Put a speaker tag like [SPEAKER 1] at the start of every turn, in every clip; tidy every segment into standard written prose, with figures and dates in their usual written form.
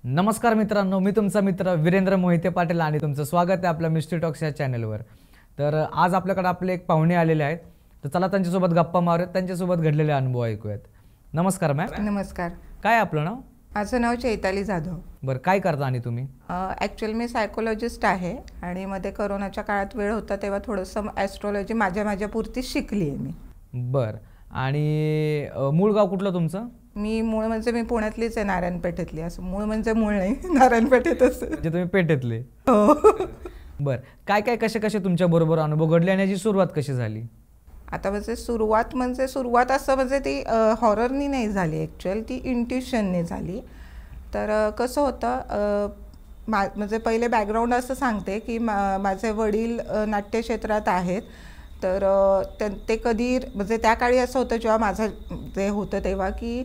[SPEAKER 1] नमस्कार मित्रांनो, मी तुमचा मित्र वीरेंद्र मोहिते पाटील आणि तुमचं स्वागत आहे आपल्या मिस्ट्री टॉक्स या चॅनलवर। तर आज आपल्याकडे आपले एक पाहुणे आलेले आहेत, तर चला त्यांच्यासोबत गप्पा मारूयात, त्यांच्यासोबत घडलेले अनुभव ऐकूयात। नमस्कार मॅम।
[SPEAKER 2] नमस्कार।
[SPEAKER 1] काय आपलं नाव?
[SPEAKER 2] माझं नाव चैताली जाधव।
[SPEAKER 1] बरं, काय करता आणि तुम्ही?
[SPEAKER 2] ॲक्च्युअली मी सायकोलॉजिस्ट आहे आणि मध्ये कोरोनाच्या काळात वेळ होता तेव्हा थोडंसं ॲस्ट्रोलॉजी माझ्यापुरती शिकली आहे मी।
[SPEAKER 1] बरं, आणि मूळ गाव कुठलं तुमचं?
[SPEAKER 2] मी मूळ म्हणजे मी पुण्यातलीच आहे, नारायणपेठेतली। असं मूळ म्हणजे मूळ नाही, नारायणपेठेतच।
[SPEAKER 1] म्हणजे तुम्ही पेठेतले?
[SPEAKER 2] हो।
[SPEAKER 1] बरं, काय काय कसे तुमच्या बरोबर अनुभव घडले आणि याची सुरुवात कशी झाली?
[SPEAKER 2] आता म्हणजे सुरुवात असं म्हणजे ती हॉररनी नाही झाली, ॲक्च्युअल ती इंट्युशनने झाली। तर कसं होतं, म्हणजे पहिले बॅकग्राऊंड असं सांगते की माझे वडील नाट्यक्षेत्रात आहेत। तर ते कधी म्हणजे त्या काळी असं होतं जेव्हा माझं जे होतं तेव्हा की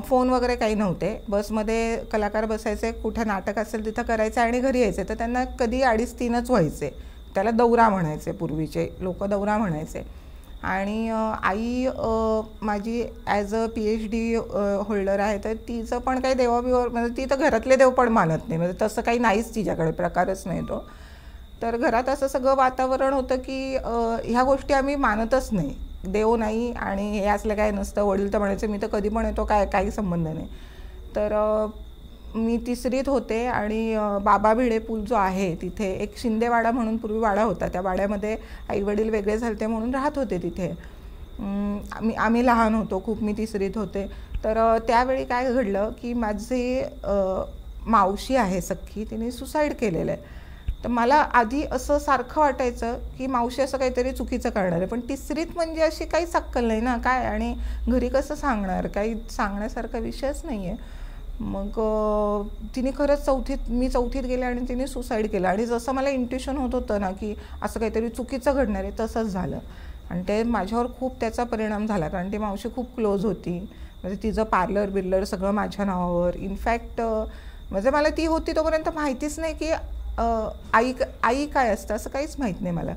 [SPEAKER 2] फोन वगैरे काही नव्हते, बसमध्ये कलाकार बसायचे, कुठं नाटक असेल तिथं करायचं आणि घरी यायचे। तर त्यांना कधी 2:30-3च व्हायचे, त्याला दौरा म्हणायचे, पूर्वीचे लोक दौरा म्हणायचे। आणि आई माझी ॲज अ PhD होल्डर आहे, तर तिचं पण काही देवाबिवावर म्हणजे ती तर घरातले देव पण मानत नाही, म्हणजे तसं काही नाहीच तिच्याकडे, प्रकारच नाही तो। तर घरात असं सगळं वातावरण होतं की ह्या गोष्टी आम्ही मानतच नाही, देव नाही आणि हे असलं काय नसतं। वडील तर म्हणायचे मी तर कधी पण येतो, काही संबंध नाही। तर मी 3रीत होते आणि बाबा भिडे पूल जो आहे तिथे एक शिंदेवाडा म्हणून पूर्वी वाडा होता, त्या वाड्यामध्ये आईवडील वेगळे झालते म्हणून राहत होते तिथे। आम्ही लहान होतो खूप, मी 3रीत होते। तर त्यावेळी काय घडलं की माझी मावशी आहे सख्खी, तिने सुसाईड केलेलं आहे। तर मला आधी असं सारखं वाटायचं की मावशी असं काहीतरी चुकीचं करणार आहे, पण 3रीत म्हणजे अशी काहीच अक्कल नाही ना काय, आणि घरी कसं सांगणार, काही सांगण्यासारखा विषयच नाही आहे। मग तिने खरंच मी 4थीत गेले आणि तिने सुसाईड केलं। आणि जसं मला इंट्युशन होत होतं ना की असं काहीतरी चुकीचं घडणार आहे, तसंच झालं। आणि ते माझ्यावर खूप त्याचा परिणाम झाला, कारण ती मावशी खूप क्लोज होती, म्हणजे तिचं बिर्लर सगळं माझ्या नावावर। इनफॅक्ट म्हणजे मला ती होती तोपर्यंत माहितीच नाही की आई काय असतं, असं काहीच माहीत नाही मला।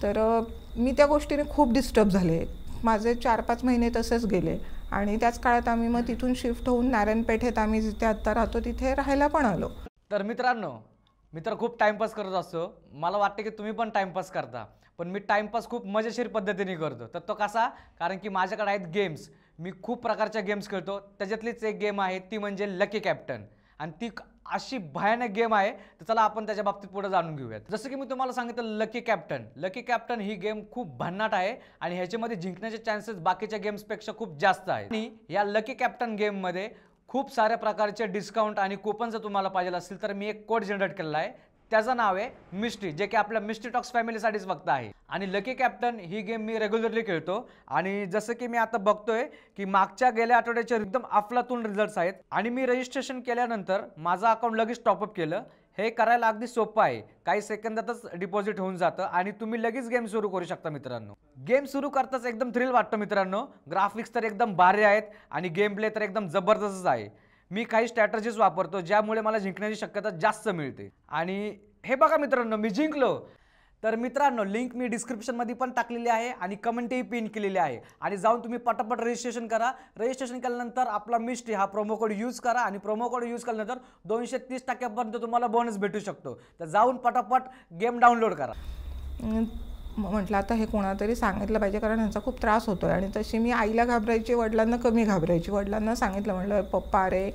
[SPEAKER 2] तर मी त्या गोष्टीने खूप डिस्टर्ब झाले, माझे 4-5 महिने तसेच गेले। आणि त्याच काळात आम्ही मग तिथून शिफ्ट होऊन नारायणपेठेत आम्ही जिथे आत्ता राहतो तिथे राहायला पण आलो।
[SPEAKER 1] तर मित्रांनो, मी तर खूप टाइमपास करत असतो, मला वाटतं की तुम्ही पण टाइमपास करता, पण मी टाइमपास खूप मजेशीर पद्धतीने करतो। तर तो कसा? कारण की माझ्याकडे आहेत गेम्स, मी खूप प्रकारच्या गेम्स खेळतो, त्याच्यातलीच एक गेम आहे ती म्हणजे लकी कॅप्टन। आणि ती अशी भयानक गेम आहे, तर चला आपण त्याच्या बाबतीत पुढे जाणून घेऊयात। जसं की मी तुम्हाला सांगितलं लकी कॅप्टन ही गेम खूप भन्नाट आहे आणि ह्याच्यामध्ये जिंकण्याचे चान्सेस बाकीच्या गेम्सपेक्षा खूप जास्त आहे। आणि या लकी कॅप्टन गेममध्ये खूप साऱ्या प्रकारचे डिस्काउंट आणि कूपन जर तुम्हाला पाहिजे असेल तर मी एक कोड जनरेट केलेला आहे, त्याचं नाव आहे मिस्ट्री, जे की आपल्या मिस्ट्री टॉक्स फॅमिलीसाठीच फक्त आहे। आणि लकी कॅप्टन ही गेम मी रेग्युलरली खेळतो आणि जसं की मी आता बघतोय की मागच्या गेल्या आठवड्याचे एकदम अफलातून रिझल्ट्स आहेत। आणि मी रजिस्ट्रेशन केल्यानंतर माझं अकाउंट लगेच टॉपअप केलं। हे करायला अगदी सोपं आहे, काही सेकंदातच डिपॉझिट होऊन जातं आणि तुम्ही लगेच गेम सुरू करू शकता। मित्रांनो, गेम सुरू करताच एकदम थ्रिल वाटतं मित्रांनो, ग्राफिक्स तर एकदम भारी आहेत आणि गेम प्ले तर एकदम जबरदस्त आहे। मी काही स्ट्रॅटजीज वापरतो ज्यामुळे मला जिंकण्याची शक्यता जास्त मिळते। आणि हे बघा मित्रांनो, मी जिंकलो। तर मित्रांनो, लिंक मी डिस्क्रिप्शनमध्ये पण टाकलेली आहे आणि कमेंटही पिन केलेली आहे, आणि जाऊन तुम्ही पटापट रजिस्ट्रेशन करा। रजिस्ट्रेशन केल्यानंतर आपला मिस्ट्री हा प्रोमो कोड यूज करा आणि प्रोमो कोड यूज केल्यानंतर 230% तुम्हाला बोनस भेटू शकतो। तर जाऊन पटापट गेम डाउनलोड करा।
[SPEAKER 2] म्हटलं आता हे कोणातरी सांगितलं पाहिजे, कारण ह्यांचा खूप त्रास होतोय। आणि तशी मी आईला घाबरायची, वडिलांना कमी घाबरायची। वडिलांना सांगितलं, म्हटलं पप्पा अरे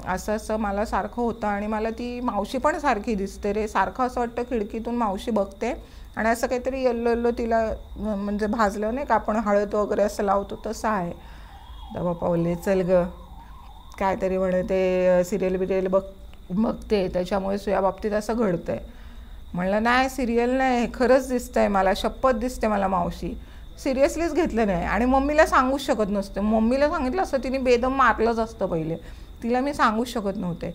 [SPEAKER 2] असं असं मला सारखं होतं आणि मला ती मावशी पण सारखी दिसते रे, सारखं असं वाटतं खिडकीतून मावशी बघते आणि असं काहीतरी येल्लो तिला म्हणजे भाजलं नाही का आपण हळद वगैरे असं लावतो तसं आहे। तर बाप्पा बोलले चल ग, काहीतरी म्हणे ते सिरियल बघते त्याच्यामुळे तुझ्या बाबतीत असं घडतंय। म्हणलं नाही, सिरियल नाही, खरंच दिसतंय मला, शपथ दिसते मला मावशी। सिरियसलीच घेतलं नाही आणि मम्मीला सांगूच शकत नसते। मम्मीला सांगितलं असतं तिने बेदम मारलंच असतं पहिले, तिला मी सांगूच शकत नव्हते।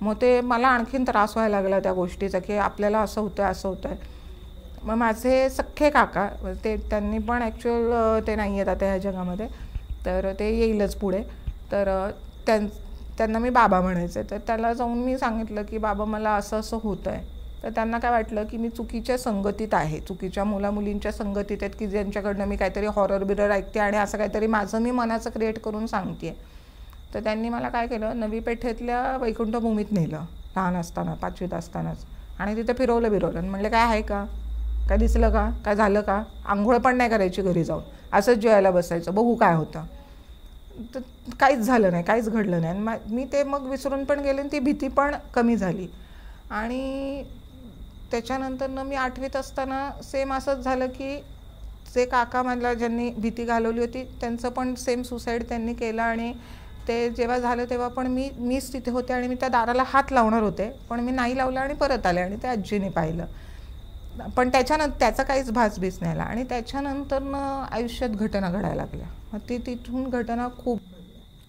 [SPEAKER 2] मग ते मला आणखीन त्रास व्हायला लागला त्या गोष्टीचा की आपल्याला असं होतं आहे। मग माझे सख्खे काका त्यांनी पण ॲक्च्युअल ते नाही आहेत आता ह्या जगामध्ये, तर ते येईलच पुढे। तर त्यांना मी बाबा म्हणायचे। तर त्याला जाऊन मी सांगितलं की बाबा मला असं असं होतं आहे। तर त्यांना काय वाटलं की मी चुकीच्या संगतीत आहे, चुकीच्या मुलामुलींच्या संगतीत आहेत की ज्यांच्याकडनं मी काहीतरी हॉरर बिरर ऐकते आणि असं काहीतरी माझं मी मनाचं क्रिएट करून सांगते। तर त्यांनी मला काय केलं, नवी पेठेतल्या वैकुंठभूमीत नेलं लहान असताना, 5वीत असतानाच, आणि तिथे फिरवलं आणि म्हणले काय आहे का, काय दिसलं का, काय झालं का, आंघोळ पण नाही करायची घरी जाऊन, असंच जेवायला बसायचं, बघू काय होतं. तर काहीच झालं नाही, काहीच घडलं नाही. आणि मी ते मग विसरून पण गेले आणि ती भीती पण कमी झाली. आणि त्याच्यानंतरनं मी 8वीत असताना सेम असंच झालं की जे काका मला ज्यांनी भीती घालवली होती त्यांचं पण सेम सुसाईड त्यांनी केलं. आणि ते जेव्हा झालं तेव्हा पण मीच तिथे होते आणि मी त्या दाराला हात लावणार होते, पण मी नाही लावलं आणि परत आले आणि ते आजीने पाहिलं. पण त्याच्यानंतर त्याचा काहीच भासभीस नाही आला. आणि त्याच्यानंतरनं आयुष्यात घटना घडायला लागल्या. मग तिथून घटना खूप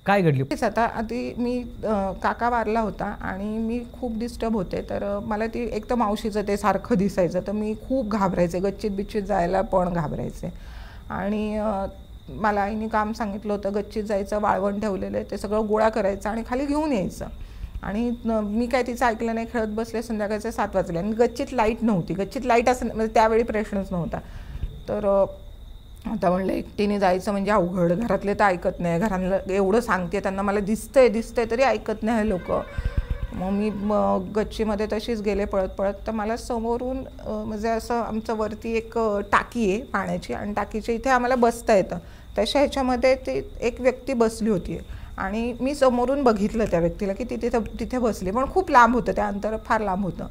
[SPEAKER 1] काय घडली?
[SPEAKER 2] आता आधी मी काका वारला होता आणि मी खूप डिस्टर्ब होते. तर मला ती एक तर मावशीचं ते सारखं दिसायचं, तर मी खूप घाबरायचे, गच्चीत बिच्चीत जायला पण घाबरायचे. आणि मला आईने काम सांगितलं होतं, गच्चीत जायचं, वाळवण ठेवलेलं आहे ते सगळं गोळा करायचं आणि खाली घेऊन यायचं. आणि मी काय तिचं ऐकलं नाही, खेळत बसले. संध्याकाळचे 7 वाजले आणि गच्चीत लाईट नव्हती. गच्चीत लाईट असं म्हणजे त्यावेळी प्रश्नच नव्हता. तर आता म्हणलं एकटीने जायचं म्हणजे अवघड, घरातले तर ऐकत नाही, घराला एवढं सांगते त्यांना, मला दिसतंय तरी ऐकत नाही हे लोक. मग मी गच्चीमध्ये तशीच गेले पळत. तर मला समोरून म्हणजे असं आमचं वरती एक टाकी आहे पाण्याची आणि टाकीच्या इथे आम्हाला बसता येतं. तशा ह्याच्यामध्ये ती एक व्यक्ती बसली होती आणि मी समोरून बघितलं त्या व्यक्तीला की ती तिथे बसली, पण खूप लांब होतं, त्या अंतर फार लांब होतं.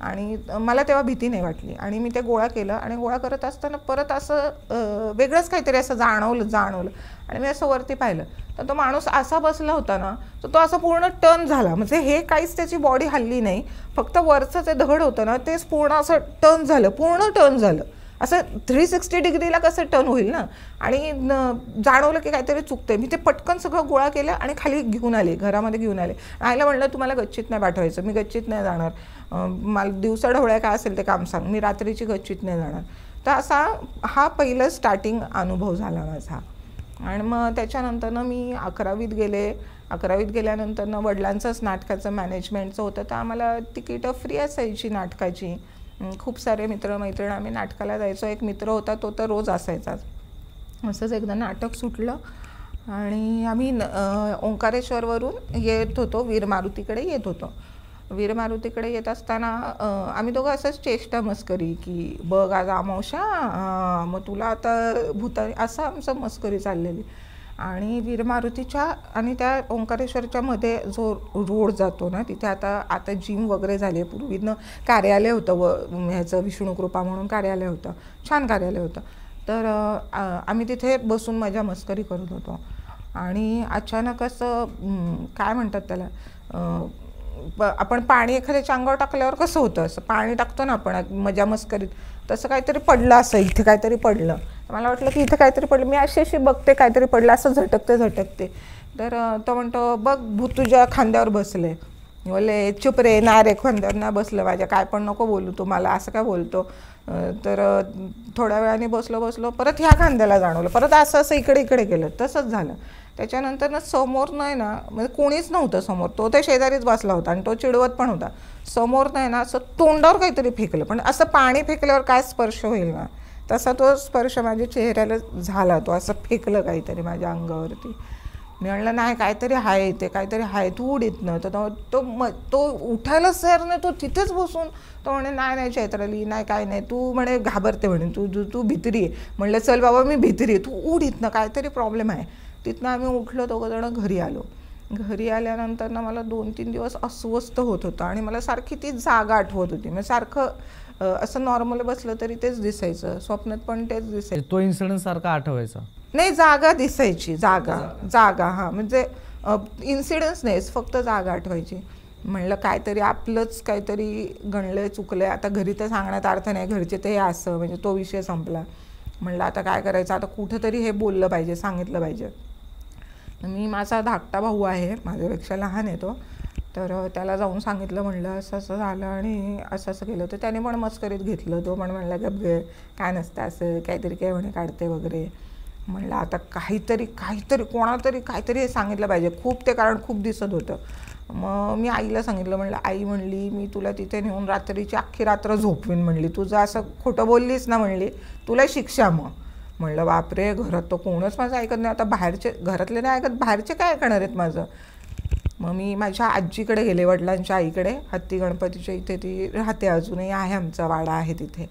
[SPEAKER 2] आणि मला तेव्हा भीती नाही वाटली आणि मी ते गोळा केलं. आणि गोळा करत असताना परत असं वेगळंच काहीतरी असं जाणवलं आणि मी असं वरती पाहिलं तर तो माणूस असा बसला होता ना, तर तो असं पूर्ण टर्न झाला. म्हणजे हे काहीच त्याची बॉडी हल्ली नाही, फक्त वरचं जे धड होतं ना तेच पूर्ण असं पूर्ण टर्न झालं. असं 360 डिग्रीला कसं टर्न होईल ना. आणि जाणवलं की काहीतरी चुकतंय. मी ते पटकन सगळं गोळा केलं आणि खाली घेऊन आले, घरामध्ये घेऊन आले. आईला म्हणलं तुम्हाला गच्चीत नाही पाठवायचं, मी गच्चीत नाही जाणार, मला दिवसा ढवळ्या काय असेल ते काम सांग, मी रात्रीची गच्चीत नाही जाणार. तर असा हा पहिला स्टार्टिंग अनुभव झाला माझा. आणि मग त्याच्यानंतरनं मी 11वीत गेले. 11वीत गेल्यानंतरनं वडिलांचंच नाटकाचं मॅनेजमेंटचं होतं, तर आम्हाला तिकीटं फ्री असायची नाटकाची. खूप सारे मित्रमैत्रिणी आम्ही नाटकाला जायचो. एक मित्र होता तो तर रोज असायचाच. असंच एकदा नाटक सुटलं आणि आम्ही ओंकारेश्वरवरून येत होतो, वीर मारुतीकडे येत होतो. वीर मारुतीकडे येत असताना आम्ही दोघं असंच चेष्टा मस्करी की बघ आज अमावस्या, मग तुला आता भूता, असं आमचं मस्करी चाललेली. आणि वीर मारुतीच्या आणि त्या ओंकारेश्वरच्या मध्ये जो रोड जातो ना, तिथे आता जिम वगैरे झाली आहे. पूर्वीनं कार्यालय होतं ह्याचं विष्णुकृपा म्हणून कार्यालय होतं, छान कार्यालय होतं. तर आम्ही तिथे बसून मजा मस्करी करत होतो. आणि अचानक असं काय म्हणतात त्याला, आपण पाणी एखाद्याच्या अंगावर टाकल्यावर कसं होतं, असं पाणी टाकतो ना आपण मजा मस्करीत, तसं काहीतरी पडलं, असं इथे काहीतरी पडलं. मला वाटलं की इथे काहीतरी पडलं. मी अशी बघते काहीतरी पडलं, असं झटकते. तर तो म्हणतो बघ भूत तुझ्या खांद्यावर बसले. बोले चुप रे, नाही रे, खांद्यावर नाही बसलं माझ्या, काय पण नको बोलू तू मला, असं काय बोलतो. तर थोड्या वेळाने बसलो परत ह्या खांद्याला जाणवलं, परत असं इकडे गेलं. तसंच झालं. त्याच्यानंतर ना समोर नाही ना, म्हणजे कोणीच नव्हतं समोर, तो त्या शेजारीच बसला होता आणि तो चिडवत पण होता. समोर नाही ना असं तोंडावर काहीतरी फेकलं, पण असं पाणी फेकल्यावर काय स्पर्श होईल ना, तसा तो स्पर्श माझ्या चेहऱ्याला झाला. तो असं फेकलं काहीतरी माझ्या अंगावरती. मी म्हणलं नाही, काहीतरी आहे इथे, काहीतरी आहे, तू उड इथनं. तर तो उठायलाच तयार नाही, तो तिथेच बसून तो म्हणे नाही चैत्राली, नाही काय नाही, तू म्हणे घाबरते म्हणे, तू भित्री आहे. म्हणलं चल बाबा मी भित्री आहे, तू उड इथनं, काहीतरी प्रॉब्लेम आहे. तिथनं आम्ही उठलो, दोघं जण घरी आलो. घरी आल्यानंतर ना मला 2-3 दिवस अस्वस्थ होत होतं आणि मला सारखी ती जागा आठवत होती. मग सारखं असं नॉर्मल बसलं तरी तेच दिसायचं, स्वप्नात पण तेच दिसायचं.
[SPEAKER 1] तो इन्सिडेंट सारखा आठवायचा
[SPEAKER 2] नाही, जागा दिसायची, जागा हां, म्हणजे इन्सिडन्स नाहीच, फक्त जागा आठवायची. म्हणलं काहीतरी आपलंच काहीतरी गणलंय, चुकलंय. आता घरी तर सांगण्यात अर्थ नाही, घरचे ते असं, म्हणजे तो विषय संपला. म्हणलं आता काय करायचं, आता कुठंतरी हे बोललं पाहिजे, सांगितलं पाहिजे. माझा धाकटा भाऊ आहे, माझ्यापेक्षा लहान आहे तो. तर त्याला जाऊन सांगितलं, म्हणलं असं झालं आणि असं केलं. तर त्याने पण मस्करीत घेतलं. तो पण म्हणला गप्प, काय नसतं असं, काहीतरी काय म्हणे काढते वगैरे. म्हणलं आता काहीतरी कोणातरी काहीतरी हे सांगितलं पाहिजे. ते कारण खूप दिसत होतं. मग मी आईला सांगितलं. म्हणलं आई म्हणली मी तुला तिथे नेऊन रात्रीची अख्खी रात्र झोपवीन म्हणली, तुझं असं खोटं बोललीस ना म्हणली, तुला शिक्षा. मग म्हणलं बापरे, घरात तर कोणच माझं ऐकत नाही, आता बाहेरचे घरातले नाही ऐकत, बाहेरचे काय ऐकणार आहेत माझं. मग मी माझ्या आजीकडे गेले, वडिलांच्या आईकडे, हत्ती गणपतीच्या इथे ती राहते, अजूनही आहे, आमचा वाडा आहे तिथे.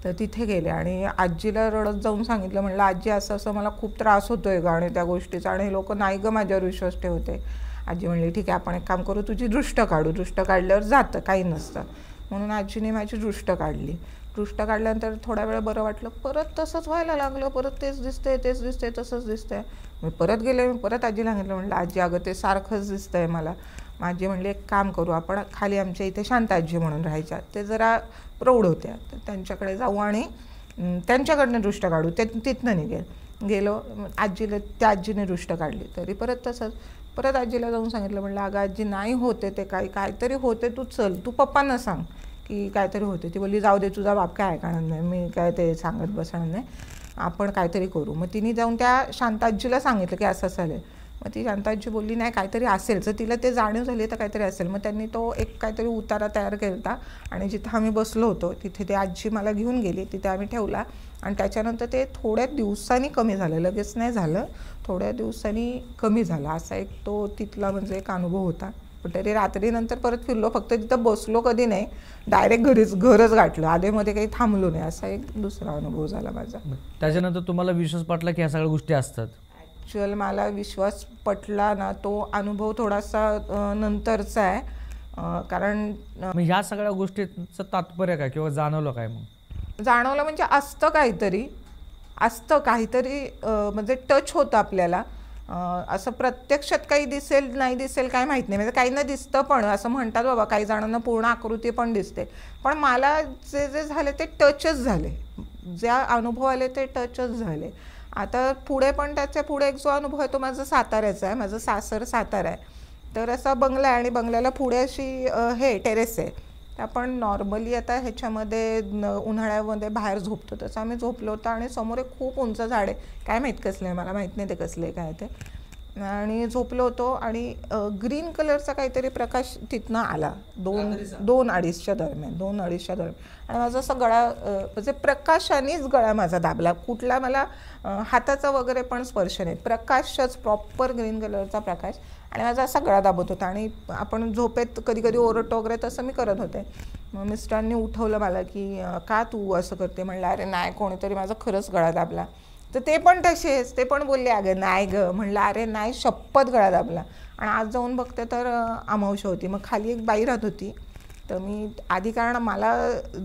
[SPEAKER 2] तर तिथे गेले आणि आजीला रडत जाऊन सांगितलं, म्हणलं आजी असं असं मला खूप त्रास होतोय गं आणि त्या गोष्टीचा, आणि हे लोक नाही गं माझ्यावर विश्वास ठेवते. आजी म्हणली ठीक आहे, आपण एक काम करू, तुझी दृष्ट काढू, दृष्ट काढल्यावर जातं, काही नसतं. म्हणून आजीने माझी दृष्ट काढली. दृष्ट काढल्यानंतर थोडा वेळ बरं वाटलं, परत तसंच व्हायला लागलं, परत तेच दिसतंय तेच दिसतंय तसंच दिसतंय. मी परत गेले, मी परत आजीला सांगितलं, म्हणलं आजी अगं ते सारखंच दिसतंय मला. माझी म्हणली एक काम करू, आपण खाली आमच्या इथे शांत आजी म्हणून राहायच्या, ते जरा प्रौढ होत्या, तर त्यांच्याकडे जाऊ आणि त्यांच्याकडनं दृष्ट काढू. ते तिथनं गेलो, आजीला त्या आजीने दृष्ट काढली, तरी परत तसंच. परत आजीला जाऊन सांगितलं, म्हणलं अगं आजी नाही होते ते, काहीतरी होते, तू चल, तू पप्पांना सांग की काहीतरी होते. ती बोलली जाऊ दे, तुझा बाप काय ऐकणार नाही, मी काय ते सांगत बसणार नाही, आपण काहीतरी करू. मग तिने जाऊन त्या शांताजीला सांगितलं की असं झालं. मग ती शांताजी बोलली नाही काहीतरी असेल, जर तिला ते जाणीव झाली तर काहीतरी असेल. मग त्यांनी तो एक काहीतरी उतारा तयार केला होता आणि जिथं आम्ही बसलो होतो तिथे ती आजी मला घेऊन गेली, तिथे आम्ही ठेवला आणि त्याच्यानंतर ते थोड्या दिवसांनी कमी झालं, लगेच नाही झालं, थोड्या दिवसांनी कमी झाला. असा एक तो तिथला म्हणजे एक अनुभव होता. पण तरी रात्रीनंतर परत फिरलो, फक्त तिथं बसलो कधी नाही, डायरेक्ट घरच गाठलं, आधेमध्ये काही थांबलो नाही, असा एक दुसरा अनुभव झाला माझा.
[SPEAKER 1] त्याच्यानंतर तुम्हाला विश्वास पटला की ह्या सगळ्या गोष्टी असतात?
[SPEAKER 2] ॲक्च्युअल मला विश्वास पटला ना, तो अनुभव थोडासा नंतरचा आहे, कारण
[SPEAKER 1] मग ह्या सगळ्या गोष्टीचं तात्पर्य काय किंवा जाणवलं काय? मग
[SPEAKER 2] जाणवलं म्हणजे असतं काहीतरी म्हणजे टच होतं आपल्याला. असं प्रत्यक्षात काही दिसेल नाही दिसेल काय माहीत नाही, म्हणजे काहींना दिसतं पण, असं म्हणतात बाबा, काही जणांना पूर्ण आकृती पण दिसते, पण मला जे जे झाले ते टचच झाले, ज्या अनुभव आले ते टचच झाले. आता पुढे पण त्याच्या पुढे एक जो अनुभव आहे तो माझा साताऱ्याचा आहे, माझं सासर सातारा आहे. तर असा बंगला आहे आणि बंगल्याला पुढे अशी टेरेस आहे. तर आपण नॉर्मली आता ह्याच्यामध्ये उन्हाळ्यामध्ये बाहेर झोपतो तसं आम्ही झोपलो होतो आणि समोर एक खूप उंच झाड आहे, काय माहीत कसलं आहे, मला माहीत नाही ते कसलं आहे काय ते, आणि झोपलो होतो आणि ग्रीन कलरचा काहीतरी प्रकाश तिथनं आला 2-2:30च्या दरम्यान आणि माझा असा गळा म्हणजे प्रकाशानेच गळा माझा दाबला, कुठला मला हाताचा वगैरे पण स्पर्श नाही, प्रकाशच प्रॉपर ग्रीन कलरचा प्रकाश, आणि माझा असा गळा दाबत होता. आणि आपण झोपेत कधी कधी ओरडतो वगैरे तसं मी करत होते. मग मिस्टरांनी उठवलं मला की का तू असं करते, म्हणलं अरे नाही, कोणीतरी माझा खरंच गळा दाबला. तर ते पण तसेच, ते पण बोलले अगं नाही गं, म्हणलं अरे नाही, शपथ गळा दाबला. आणि आज जाऊन बघते तर अमावस्या होती. मग खाली एक बाई राहत होती, तर मी आधी, कारण मला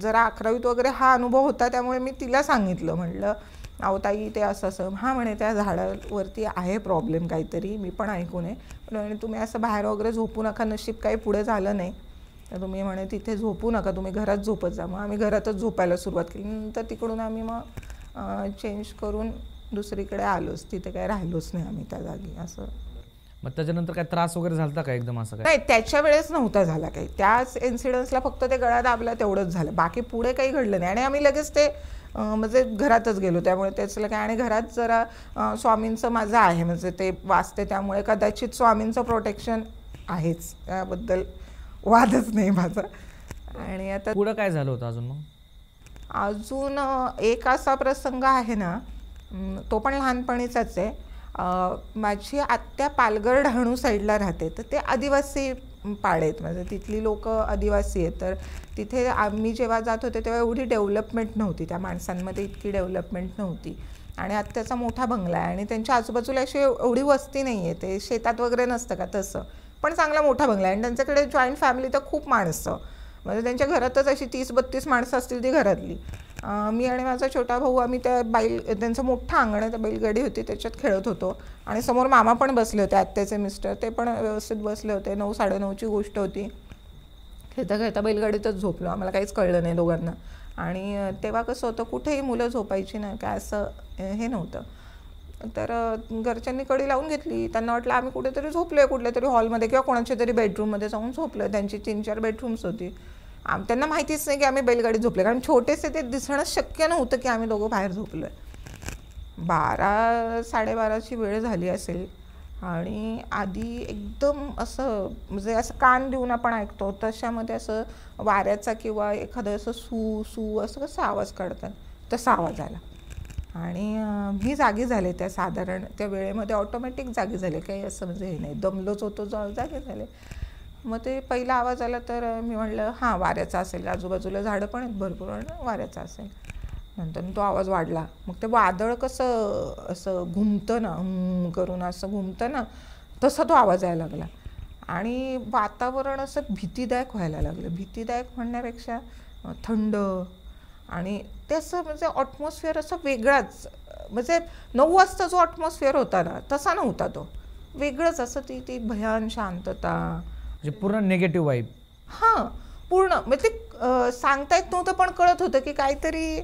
[SPEAKER 2] जरा 11वीत वगैरे हा अनुभव होता, त्यामुळे मी तिला सांगितलं, म्हटलं अहो ताई ते असं असं, हां म्हणे त्या झाडावरती आहे प्रॉब्लेम काहीतरी, मी पण ऐकू नये, पण म्हणे तुम्ही असं बाहेर वगैरे झोपू नका, नशीब काही पुढे झालं नाही, तर तुम्ही म्हणे तिथे झोपू नका, तुम्ही घरात झोपत जा. मग आम्ही घरातच झोपायला सुरुवात केली. नंतर तिकडून आम्ही मग चेंज करून दुसरीकडे आलोच, तिथे काय राहिलोच नाही आम्ही त्या जागी. असं
[SPEAKER 1] मग त्याच्यानंतर काय त्रास वगैरे झाला का एकदम असं काय?
[SPEAKER 2] नाही, त्याच्या वेळेस नव्हता झाला काही, त्याच इन्सिडन्सला फक्त ते गळा दाबला तेवढंच झालं, बाकी पुढे काही घडलं नाही. आणि आम्ही लगेच ते म्हणजे घरातच गेलो, त्यामुळे त्याचं काय, आणि घरात जरा स्वामींचं माझं आहे, म्हणजे ते वाचते, त्यामुळे कदाचित स्वामींचं प्रोटेक्शन आहेच, त्याबद्दल वादच नाही माझा. आणि आता
[SPEAKER 1] पुढं काय झालं होतं अजून? मग
[SPEAKER 2] अजून एक असा प्रसंग आहे ना, तो पण लहानपणीचाच आहे. माझी आत्या पालघर डहाणू साईडला राहते, तर ते आदिवासी पाडे म्हणजे तिथली लोक आदिवासी आहेत. तर तिथे आम्ही जेव्हा जात होते तेव्हा एवढी डेव्हलपमेंट नव्हती, त्या माणसांमध्ये इतकी डेव्हलपमेंट नव्हती. आणि आत्याचा मोठा बंगला आहे आणि त्यांच्या आजूबाजूला अशी एवढी वस्ती नाही आहे, ते शेतात वगैरे नसतं का तसं, पण चांगला मोठा बंगला आहे. आणि त्यांच्याकडे जॉईंट फॅमिली तर खूप माणसं, म्हणजे त्यांच्या घरातच अशी 30-32 माणसं असतील ती घरातली. मी आणि माझा छोटा भाऊ आम्ही त्या त्यांचं मोठं अंगण आहे, त्या बैलगाडी होती त्याच्यात खेळत होतो. आणि समोर मामा पण बसले होते, आत्याचे मिस्टर, ते पण व्यवस्थित बसले होते. 9-9:30ची गोष्ट होती. खेळता खेळता बैलगाडीतच झोपलो, आम्हाला काहीच कळलं नाही दोघांना. आणि तेव्हा कसं होतं, कुठेही मुलं झोपायची नाही काय असं हे नव्हतं. तर घरच्यांनी कडी लावून घेतली, त्यांना वाटलं आम्ही कुठेतरी झोपलो आहे, कुठल्या तरी हॉलमध्ये किंवा कोणाच्या तरी बेडरूममध्ये जाऊन झोपलो. त्यांची 3-4 बेडरूम्स होती. त्यांना माहितीच नाही की आम्ही बैलगाडीत झोपले, कारण छोटेसे ते दिसणं शक्य नव्हतं की आम्ही दोघं बाहेर झोपलो आहे. 12-12:30ची वेळ झाली असेल. आणि आधी एकदम असं म्हणजे असं कान देऊन आपण ऐकतो तशामध्ये असं वाऱ्याचा किंवा एखादं असं सू सू असं कसं आवाज काढतात तसा आवाज आला. आणि मी जागी झाले त्या साधारण त्या वेळेमध्ये ऑटोमॅटिक जागी झाले, काही असं म्हणजे हे नाही, दमलोच होतो, जागे झाले. मग ते पहिला आवाज आला तर मी म्हणलं हां वाऱ्याचा असेल, आजूबाजूला झाडं पण आहेत भरपूर, आणि वाऱ्याचा असेल. नंतर तो आवाज वाढला. मग ते वादळ कसं असं घुमतं ना, करून असं घुमतं ना, तसा तो आवाज यायला लागला. आणि वातावरण असं भीतीदायक व्हायला लागलं. भीतीदायक म्हणण्यापेक्षा थंड, आणि ते असं म्हणजे ॲटमॉस्फिअर असं वेगळाच, म्हणजे 9 वाजता जो ॲटमॉस्फिअर होता ना तसा नव्हता तो, वेगळंच असं ती भयान शांतता,
[SPEAKER 1] म्हणजे पूर्ण निगेटिव्ह वाईब.
[SPEAKER 2] हां पूर्ण म्हणजे सांगता येत नव्हतं, पण कळत होतं की काहीतरी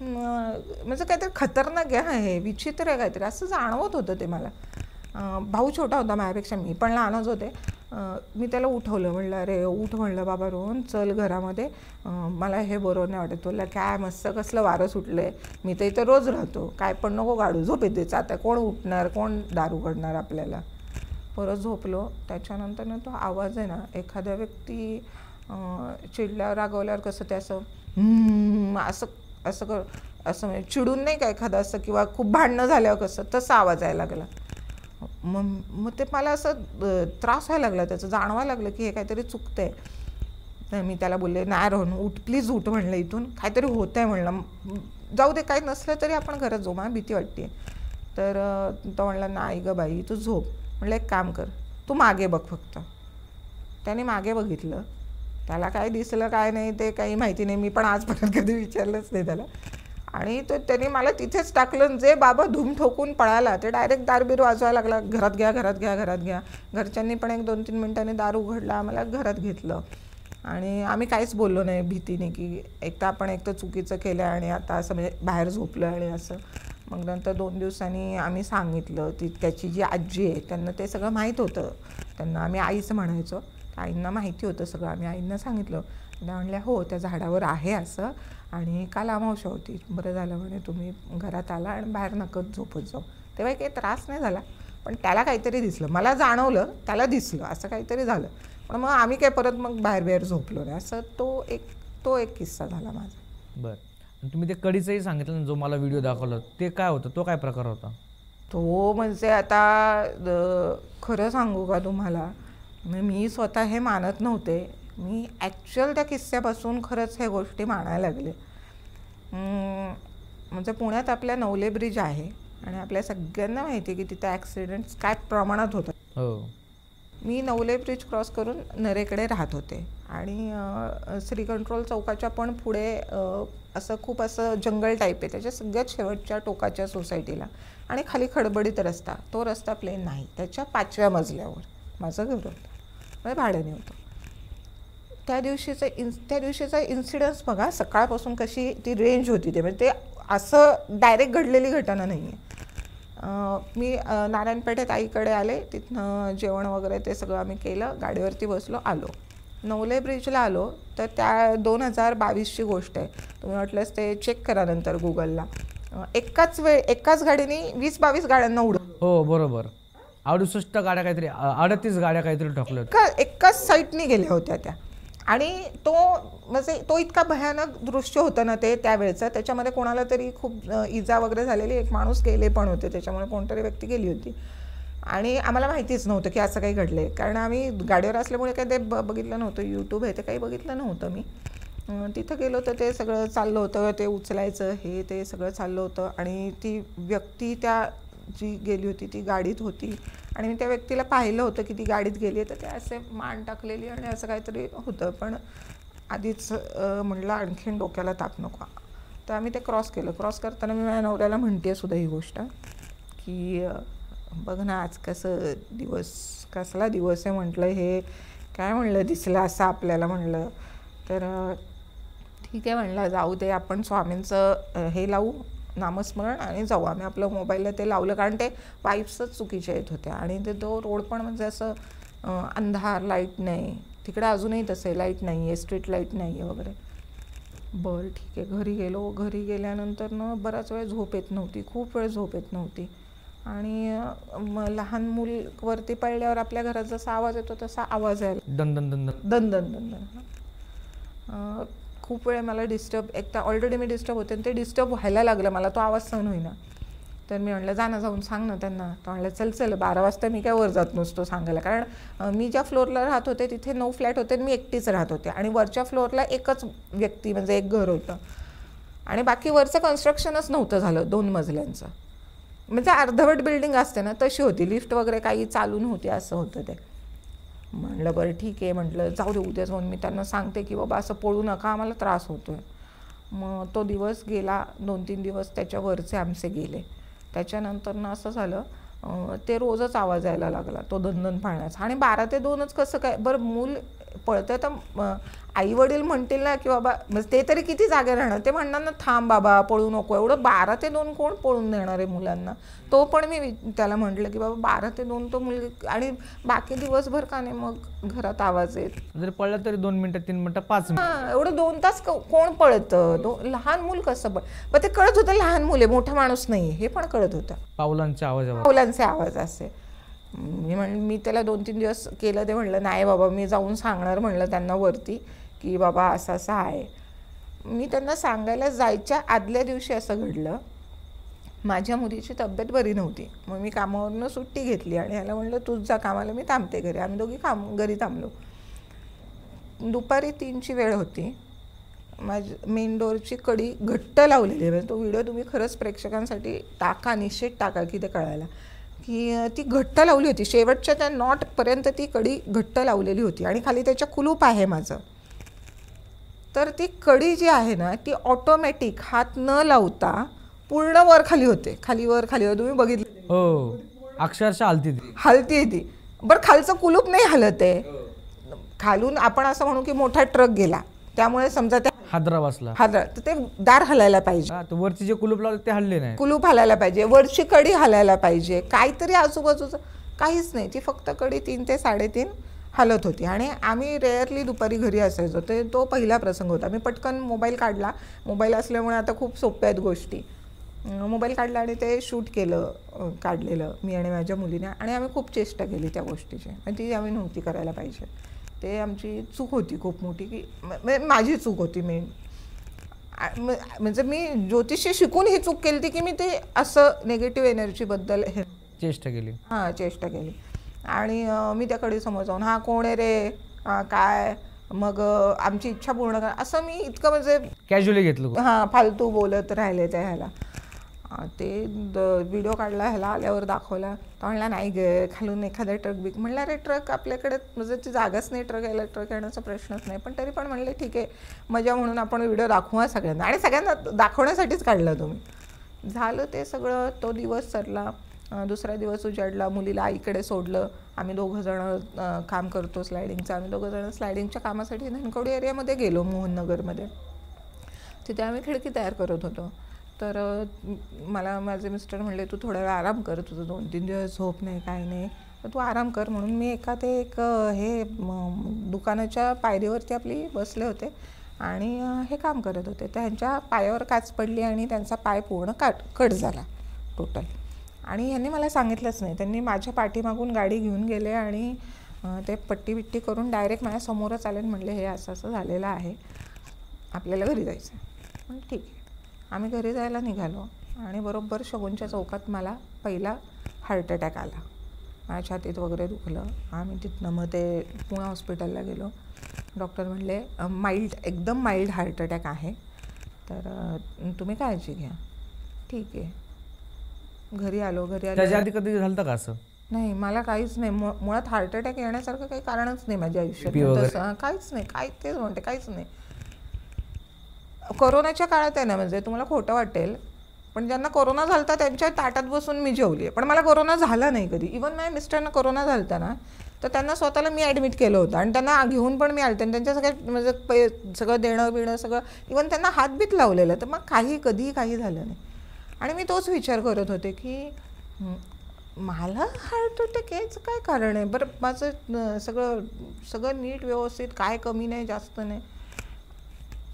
[SPEAKER 2] म्हणजे काहीतरी खतरनाक आहे, हे विचित्र आहे काहीतरी, असं जाणवत होतं ते मला. भाऊ छोटा होता माझ्यापेक्षा, मी पण लहानच होते. मी त्याला उठवलं, म्हणलं अरे उठ, म्हणलं बाबा रोहन चल घरामध्ये, मला हे बरोबर नाही वाटत. तुला काय मस्त कसलं वारं सुटलं आहे, मी तर इथं रोज राहतो, काय पण नको काढू, झोप येतेच, आता कोण उठणार, कोण दारू काढणार आपल्याला. परत झोपलो. त्याच्यानंतर ना तो आवाज आहे ना, एखाद्या व्यक्ती चिडल्यावर रागवल्यावर कसं ते असं असं असं कर असं म्हणजे चिडून नाही का एखादं असं, किंवा खूप भांडणं झाल्यावर कसं तसा आवाज यायला लागला. मग ते मला असं त्रास व्हायला लागला, त्याचं जाणवायला लागलं की हे काहीतरी चुकतंय. तर मी त्याला बोलले नाही रोहन उठ, प्लीज उठ, म्हणलं इथून काहीतरी होत आहे, म्हणलं जाऊ दे काही नसलं तरी आपण घरात जाऊ, मला भीती वाटते. तर तो म्हणला नाही गं बाई तू झोप. म्हणलं एक काम कर, तू मागे बघ फक्त. त्याने मागे बघितलं, त्याला काय दिसलं काय नाही ते काही माहिती नाही, मी पण आजपर्यंत कधी विचारलंच नाही त्याला. आणि तो त्याने मला तिथेच टाकलं, जे बाबा धूम ठोकून पळाला, ते डायरेक्ट दारबीर वाजवायला लागला, घरात घ्या घरात घ्या घरात घ्या. घरच्यांनी पण 1-2-3 मिनिटांनी दार उघडला, आम्हाला घरात घेतलं. आणि आम्ही काहीच बोललो नाही भीतीने, की एक तर चुकीचं केलं आणि आता असं म्हणजे बाहेर झोपलं आणि असं. मग नंतर 2 दिवसांनी आम्ही सांगितलं, त्याची जी आजी आहे त्यांना ते सगळं माहीत होतं, त्यांना आम्ही आईचं म्हणायचो, आईंना माहिती होतं सगळं. आम्ही आईंना सांगितलं. त्या म्हणल्या हो त्या झाडावर आहे असं, आणि काल अमावस्या होती, बरं झालं म्हणे तुम्ही घरात आला आणि बाहेर नकत झोपत जाऊ. तेव्हा काही त्रास नाही झाला, पण त्याला काहीतरी दिसलं, मला जाणवलं त्याला दिसलं असं काहीतरी झालं. पण मग आम्ही काय परत मग बाहेर झोपलो नाही. असं तो एक किस्सा झाला माझा.
[SPEAKER 1] बरं, तुम्ही ते कडीचंही सांगितलं ना, जो मला व्हिडिओ दाखवला, ते काय होतं, तो काय प्रकार होता?
[SPEAKER 2] तो म्हणजे आता खरं सांगू का तुम्हाला, मी स्वतः हे मानत नव्हते. मी ॲक्च्युअल त्या किस्स्यापासून खरंच ह्या गोष्टी मानायला लागले. म्हणजे पुण्यात आपल्या नवले ब्रिज आहे, आणि आपल्या सगळ्यांना माहिती आहे की तिथे ॲक्सिडेंट्स काय प्रमाणात होतात.
[SPEAKER 1] हो.
[SPEAKER 2] मी नवले ब्रिज क्रॉस करून नरेकडे राहत होते, आणि श्री कंट्रोल चौकाच्या पण पुढे असं खूप असं जंगल टाईप आहे, त्याच्या सगळ्यात शेवटच्या टोकाच्या सोसायटीला, आणि खाली खडबडीत रस्ता. तो रस्ता प्लेन नाही, त्याच्या 5व्या मजल्यावर माझं घर होतं, म्हणजे भाड्याने होतं. त्या दिवशीचा इन्सिडन्स बघा, सकाळपासून कशी ती रेंज होती ते, म्हणजे ते असं डायरेक्ट घडलेली घटना नाही आहे. मी नारायणपेठेत आईकडे आले, तिथनं जेवण वगैरे ते सगळं आम्ही केलं, गाडीवरती बसलो, आलो. नवले ब्रिजला आलो तर त्या 2022ची गोष्ट आहे, तुम्ही वाटलंच ते चेक करा नंतर गुगलला. एकाच गाडीने 20-22 गाड्यांना उडवलं.
[SPEAKER 1] हो बरोबर, 68 गाड्या काहीतरी, 38 गाड्या काहीतरी ठोकल्या होत्या.
[SPEAKER 2] एकाच साईडने गेल्या होत्या त्या. आणि तो इतका भयानक दृश्य होतं ना ते त्यावेळेचं, त्याच्यामध्ये कोणाला तरी खूप इजा वगैरे झालेली, एक माणूस गेले पण होते, त्याच्यामुळे कोणतरी व्यक्ती गेली होती. आणि आम्हाला माहितीच नव्हतं की असं काही घडलं आहे, कारण आम्ही गाडीवर असल्यामुळे काही ते बघितलं नव्हतं, यूट्यूब आहे ते काही बघितलं नव्हतं. मी तिथं गेलो तर ते सगळं चाललं होतं, ते उचलायचं हे ते सगळं चाललं होतं. आणि ती व्यक्ती जी गेली होती ती गाडीत होती, आणि मी त्या व्यक्तीला पाहिलं होतं की ती गाडीत गेली आहे, तर ते असे मान टाकलेली आणि असं काहीतरी होतं. पण आधीच म्हटलं आणखीन डोक्याला ताप नको, तर आम्ही ते क्रॉस केलं. क्रॉस करताना मी माझ्या नवऱ्याला म्हणते सुद्धा ही गोष्ट, की बघ ना आज कसला दिवस आहे, म्हटलं हे काय म्हणलं दिसलं असं आपल्याला, म्हणलं तर ठीक आहे म्हणलं जाऊ दे, आपण स्वामींचं हे लावू नामस्मरण आणि जाऊ. आम्ही आपलं मोबाईलला ते लावलं, कारण ते वाईब्सच चुकीच्या येत होत्या, आणि ते तो रोड पण म्हणजे असं अंधार, लाईट नाही तिकडे, अजूनही तसं आहे, लाईट नाही आहे, स्ट्रीट लाईट नाही आहे वगैरे. बरं ठीक आहे, घरी गेलो. घरी गेल्यानंतर बराच वेळ झोप येत नव्हती, खूप वेळ झोप येत नव्हती. आणि लहान मूल वरती पडल्यावर आपल्या घरात जसा आवाज येतो तसा आवाज यायला,
[SPEAKER 1] दन दन दन
[SPEAKER 2] दन दन दन दन. खूप वेळ मला डिस्टर्ब, एक तर ऑलरेडी मी डिस्टर्ब होते आणि ते डिस्टर्ब व्हायला लागलं, मला तो आवाज सहन होईना. तर मी म्हटलं जा ना, जाऊन सांग ना त्यांना. तर म्हटलं चल चल 12 वाजता मी काय वर जात नसतो सांगायला, कारण मी ज्या फ्लोअरला राहत होते तिथे 9 फ्लॅट होते, मी एकटीच राहत होते आणि वरच्या फ्लोअरला एकच व्यक्ती म्हणजे एक घर होतं आणि बाकी वरचं कन्स्ट्रक्शनच नव्हतं झालं 2 मजल्यांचं. म्हणजे अर्धवट बिल्डिंग असते ना तशी होती, लिफ्ट वगैरे काही चालू नव्हती, असं होतं ते. म्हटलं बरं ठीक आहे, म्हटलं जाऊ दे, उद्या जाऊन मी त्यांना सांगते की बाबा असं पळू नका, आम्हाला त्रास होतो आहे. मग तो दिवस गेला, 2-3 दिवस त्याच्यावरचे आमचे गेले. त्याच्यानंतर असं झालं, ते रोजच आवाज यायला लागला तो दणदण पाळण्याचा. आणि 12 ते 2च कसं काय बरं, मूल पळतं तर आई वडील म्हणतील ना की बाबा, म्हणजे ते तरी किती जागे राहणार, ते म्हणणार ना थांब बाबा पळू नको. एवढं 12 ते 2 कोण पळून देणार आहे मुलांना. तो पण मी त्याला म्हटलं की बाबा 12 ते 2 तो मुलगी, आणि बाकी दिवसभर का नाही मग घरात आवाज येत.
[SPEAKER 1] जर पडलं तरी 2 मिनिटं 3 मिनिटं 5 मिनिटं.
[SPEAKER 2] हां, एवढं 2 तास कोण पळतं. लहान मूल कसं पण ते कळत होतं लहान मुले, मोठा माणूस नाही, हे पण कळत होतं.
[SPEAKER 1] पावलांचे
[SPEAKER 2] आवाज असे. मी त्याला 2-3 दिवस केलं, ते म्हणलं नाही बाबा मी जाऊन सांगणार, म्हणलं त्यांना वरती की बाबा असं असं आहे. मी त्यांना सांगायला जायच्या आदल्या दिवशी असं घडलं, माझ्या मुलीची तब्येत बरी नव्हती. मग मी कामावरनं सुट्टी घेतली आणि ह्याला म्हणलं तूच जा कामाला, मी थांबते घरी. आम्ही दोघी घरी थांबलो. दुपारी 3ची वेळ होती. मेन डोअरची कडी घट्ट लावलेली, म्हणजे तो व्हिडिओ तुम्ही खरंच प्रेक्षकांसाठी टाका, निश्चित टाका की ते कळायला, की ती घट्ट लावली होती. शेवटच्या त्या नॉटपर्यंत ती कडी घट्ट लावलेली होती आणि खाली त्याच्या कुलूप आहे माझं. तर ती कडी जी आहे ना ती ऑटोमॅटिक हात न लावता पूर्ण वर खाली होते, खाली वर तुम्ही बघितलं
[SPEAKER 1] हो, अक्षरशः
[SPEAKER 2] हलती ती. बरं खालचं कुलूप नाही हलत आहे, खालून आपण असं म्हणू की मोठा ट्रक गेला त्यामुळे समजा त्या
[SPEAKER 1] हादरा बसला,
[SPEAKER 2] तर ते दार हलायला पाहिजे,
[SPEAKER 1] वरची जे कुलूप लावले ते हल्ले नाही,
[SPEAKER 2] कुलूप हलायला पाहिजे, वरची कडी हलायला पाहिजे, काहीतरी आजूबाजूचं काहीच नाही. ती फक्त कडी 3 ते 3.5 हलत होती. आणि आम्ही रेअरली दुपारी घरी असायचो, तो पहिला प्रसंग होता. मी पटकन मोबाईल काढला, मोबाईल असल्यामुळे आता खूप सोप्या आहेत गोष्टी. मोबाईल काढला आणि ते शूट काढलेलं मी आणि माझ्या मुलीने, आणि आम्ही खूप चेष्टा केली त्या गोष्टीची, आणि ती आम्ही नव्हती करायला पाहिजे. ते आमची चूक होती खूप मोठी, की माझी चूक होती मेन. म्हणजे मी ज्योतिषी शिकून ही चूक केली होती की मी ते असं निगेटिव्ह एनर्जीबद्दल
[SPEAKER 1] चेष्टा केली. आणि मी त्याकडे समोर जाऊन हा कोण आहे रे, काय, मग आमची इच्छा पूर्ण करा, असं मी इतकं म्हणजे कॅज्युअली घेतलं.
[SPEAKER 2] हां, फालतू बोलत राहिले त्या ह्याला. ते व्हिडिओ काढला, ह्याला आल्यावर दाखवला, तर म्हणला नाही गे खालून एखादा ट्रक बिक. म्हणलं अरे ट्रक आपल्याकडे म्हणजे ती जागाच नाही, ट्रक येण्याचा प्रश्नच नाही. पण तरी पण म्हणले ठीक आहे, मजा म्हणून आपण व्हिडिओ दाखवा सगळ्यांना, आणि सगळ्यांना दाखवण्यासाठीच काढला तुम्ही. झालं ते सगळं, तो दिवस सरला. दुसरा दिवस उजाडला, मुलीला आईकडे सोडलं. आम्ही 2 जण काम करतो स्लायडिंगचं, आम्ही 2 जण स्लायडिंगच्या कामासाठी धनकवडी एरियामध्ये गेलो, मोहननगरमध्ये. तिथे आम्ही खिडकी तयार करत होतो. तर मला माझे मिस्टर म्हणले तू थोडा वेळ आराम कर, तुझं 2-3 दिवस झोप नाही काय नाही, तर तू आराम कर. म्हणून मी हे दुकानाच्या पायरीवरती आपली बसले होते आणि हे काम करत होते. त्यांच्या पायावर काच पडली आणि त्यांचा पाय पूर्ण कट झाला टोटल. आणि ह्यांनी मला सांगितलंच नाही, त्यांनी माझ्या पाठीमागून गाडी घेऊन गेले आणि ते पट्टी करून डायरेक्ट माझ्या समोरच आले आणि म्हणले हे असं असं झालेलं आहे, आपल्याला घरी जायचं. पण ठीक आहे, आम्ही घरी जायला निघालो आणि बरोबर शगुनच्या चौकात मला पहिला हार्ट अटॅक आला. माझ्या छातीत वगैरे दुखलं. आम्ही तिथनं मग ते पुणे हॉस्पिटलला गेलो. डॉक्टर म्हणले एकदम माइल्ड हार्ट अटॅक आहे, तर तुम्ही काळजी घ्या. ठीक आहे, घरी आलो.
[SPEAKER 1] त्याच्या आधी कधी झालं का असं?
[SPEAKER 2] नाही, मला काहीच नाही. मुळात हार्ट अटॅक येण्यासारखं काही कारणच नाही माझ्या आयुष्यात, तसं काहीच नाही. तेच म्हणते, काहीच नाही. कोरोनाच्या काळात आहे ना, म्हणजे तुम्हाला खोटं वाटेल पण ज्यांना कोरोना झालता त्यांच्या ताटात बसून मी जेवली आहे, पण मला कोरोना झाला नाही कधी. इवन माझ्या मिस्टरांना कोरोना झालता ना, तर त्यांना स्वतःला मी ॲडमिट केलं होतं आणि त्यांना घेऊन पण मी आलते आणि त्यांच्या सगळ्या म्हणजे सगळं देणं बिणं सगळं, इवन त्यांना हातबीत लावलेलं. तर मग कधीही काही झालं नाही. आणि मी तोच विचार करत होते की मला हार्ट अटॅक यायचं काय कारण आहे बरं. माझं सगळं नीट व्यवस्थित, काय कमी नाही जास्त नाही.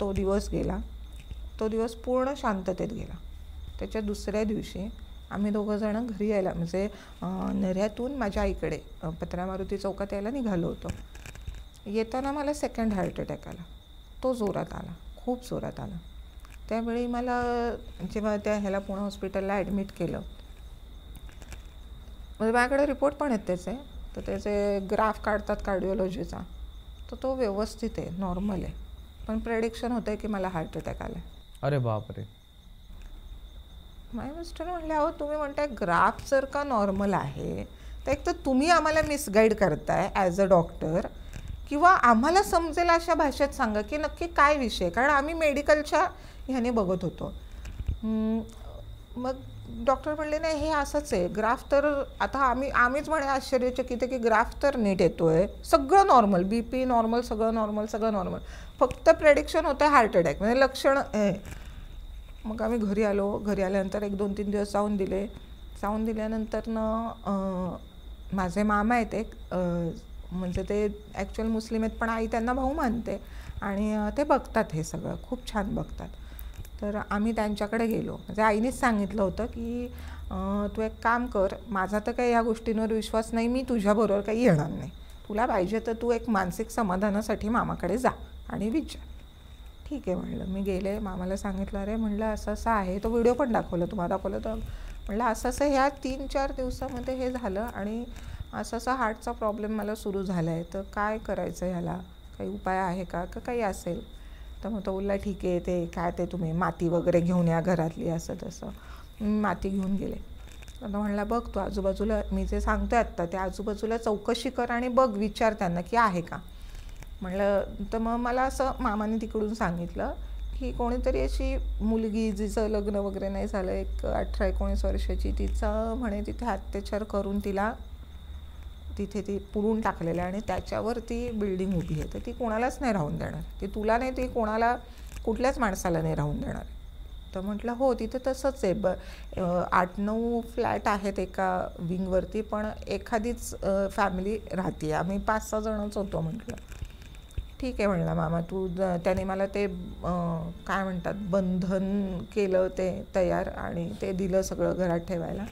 [SPEAKER 2] तो दिवस गेला. तो दिवस पूर्ण शांततेत गेला. त्याच्या दुसऱ्या दिवशी आम्ही 2 जण घरी यायला, म्हणजे नऱ्ह्यातून माझ्या आईकडे पत्रा मारुती चौकात यायला निघालो होतो. येताना मला सेकंड हार्ट अटॅक आला. तो जोरात आला, खूप जोरात आलं. त्यावेळी मला जेव्हा त्या ह्याला पुणे हॉस्पिटलला ॲडमिट केलं, म्हणजे माझ्याकडे रिपोर्ट पण आहेत त्याचे, तर त्याचे ग्राफ काढतात कार्डिओलॉजीचा, तर तो व्यवस्थित आहे, नॉर्मल आहे, पण प्रेडिक्शन होतं आहे की मला हार्ट अटॅक आला आहे.
[SPEAKER 1] अरे बापरे.
[SPEAKER 2] माझे मिस्टर म्हणले, अहो तुम्ही म्हणताय ग्राफ जर का नॉर्मल आहे तर एक तर तुम्ही आम्हाला मिसगाईड करताय ॲज अ डॉक्टर, किंवा आम्हाला समजेल अशा भाषेत सांगा की नक्की काय विषय, कारण आम्ही मेडिकलच्या ह्याने बघत होतो. मग डॉक्टर म्हणले नाही हे असंच आहे, ग्राफ तर आता आम्हीच म्हणे आश्चर्यचकित आहे की ग्राफ तर नीट येतो आहे, सगळं नॉर्मल, बी पी नॉर्मल, सगळं नॉर्मल, फक्त प्रेडिक्शन होतं हार्ट अटॅक, म्हणजे लक्षण आहे. मग आम्ही घरी आल्यानंतर 1-2-3 दिवस जाऊन दिल्यानंतर माझे मामा आहेत एक, म्हणजे ते ॲक्च्युअल मुस्लिम आहेत पण आई त्यांना भाऊ मानते, आणि ते बघतात हे सगळं, खूप छान बघतात. तर आम्ही त्यांच्याकडे गेलो. म्हणजे आईनेच सांगितलं होतं की तू एक काम कर, माझा तर काही ह्या गोष्टींवर विश्वास नाही, मी तुझ्याबरोबर काही येणार नाही, तुला पाहिजे तर तू एक मानसिक समाधानासाठी मामाकडे जा आणि विचार. ठीक आहे म्हणलं. मी गेले, मामाला सांगितलं, अरे म्हणलं असं असं आहे, तो व्हिडिओ पण तुम्हाला दाखवलं तर म्हणलं असं असं ह्या 3-4 दिवसामध्ये हे झालं आणि असं असं हार्टचा प्रॉब्लेम मला सुरू झाला आहे, तर काय करायचं, ह्याला काही उपाय आहे का काही असेल. तर मग तो बोलला ठीक आहे, ते काय ते तुम्ही माती वगैरे घेऊन या घरातली, असं तसं. मी माती घेऊन गेले. आता म्हणला बघ तू आजूबाजूला, मी जे सांगतोय आत्ता त्या आजूबाजूला चौकशी कर आणि बघ, विचार त्यांना की आहे का. म्हणलं तर मग मला असं मामाने तिकडून सांगितलं की कोणीतरी अशी मुलगी जिचं लग्न वगैरे नाही झालं, एक 18-19 वर्षाची, तिचं म्हणे तिथे अत्याचार करून तिला तिथे ती पुरून टाकलेलं आहे आणि त्याच्यावर ती बिल्डिंग उभी आहे, तर ती कोणालाच नाही राहून देणार, ती तुला नाही, ती कोणाला कुठल्याच माणसाला नाही राहून देणार. तर म्हटलं हो तिथे तसंच आहे, 8-9 फ्लॅट आहेत एका विंगवरती, पण एखादीच फॅमिली राहते, आम्ही 5-6 जणच होतो. म्हटलं ठीक आहे म्हणला मामा, तू त्याने मला ते काय म्हणतात बंधन केलं ते तयार, आणि ते दिलं सगळं घरात ठेवायला,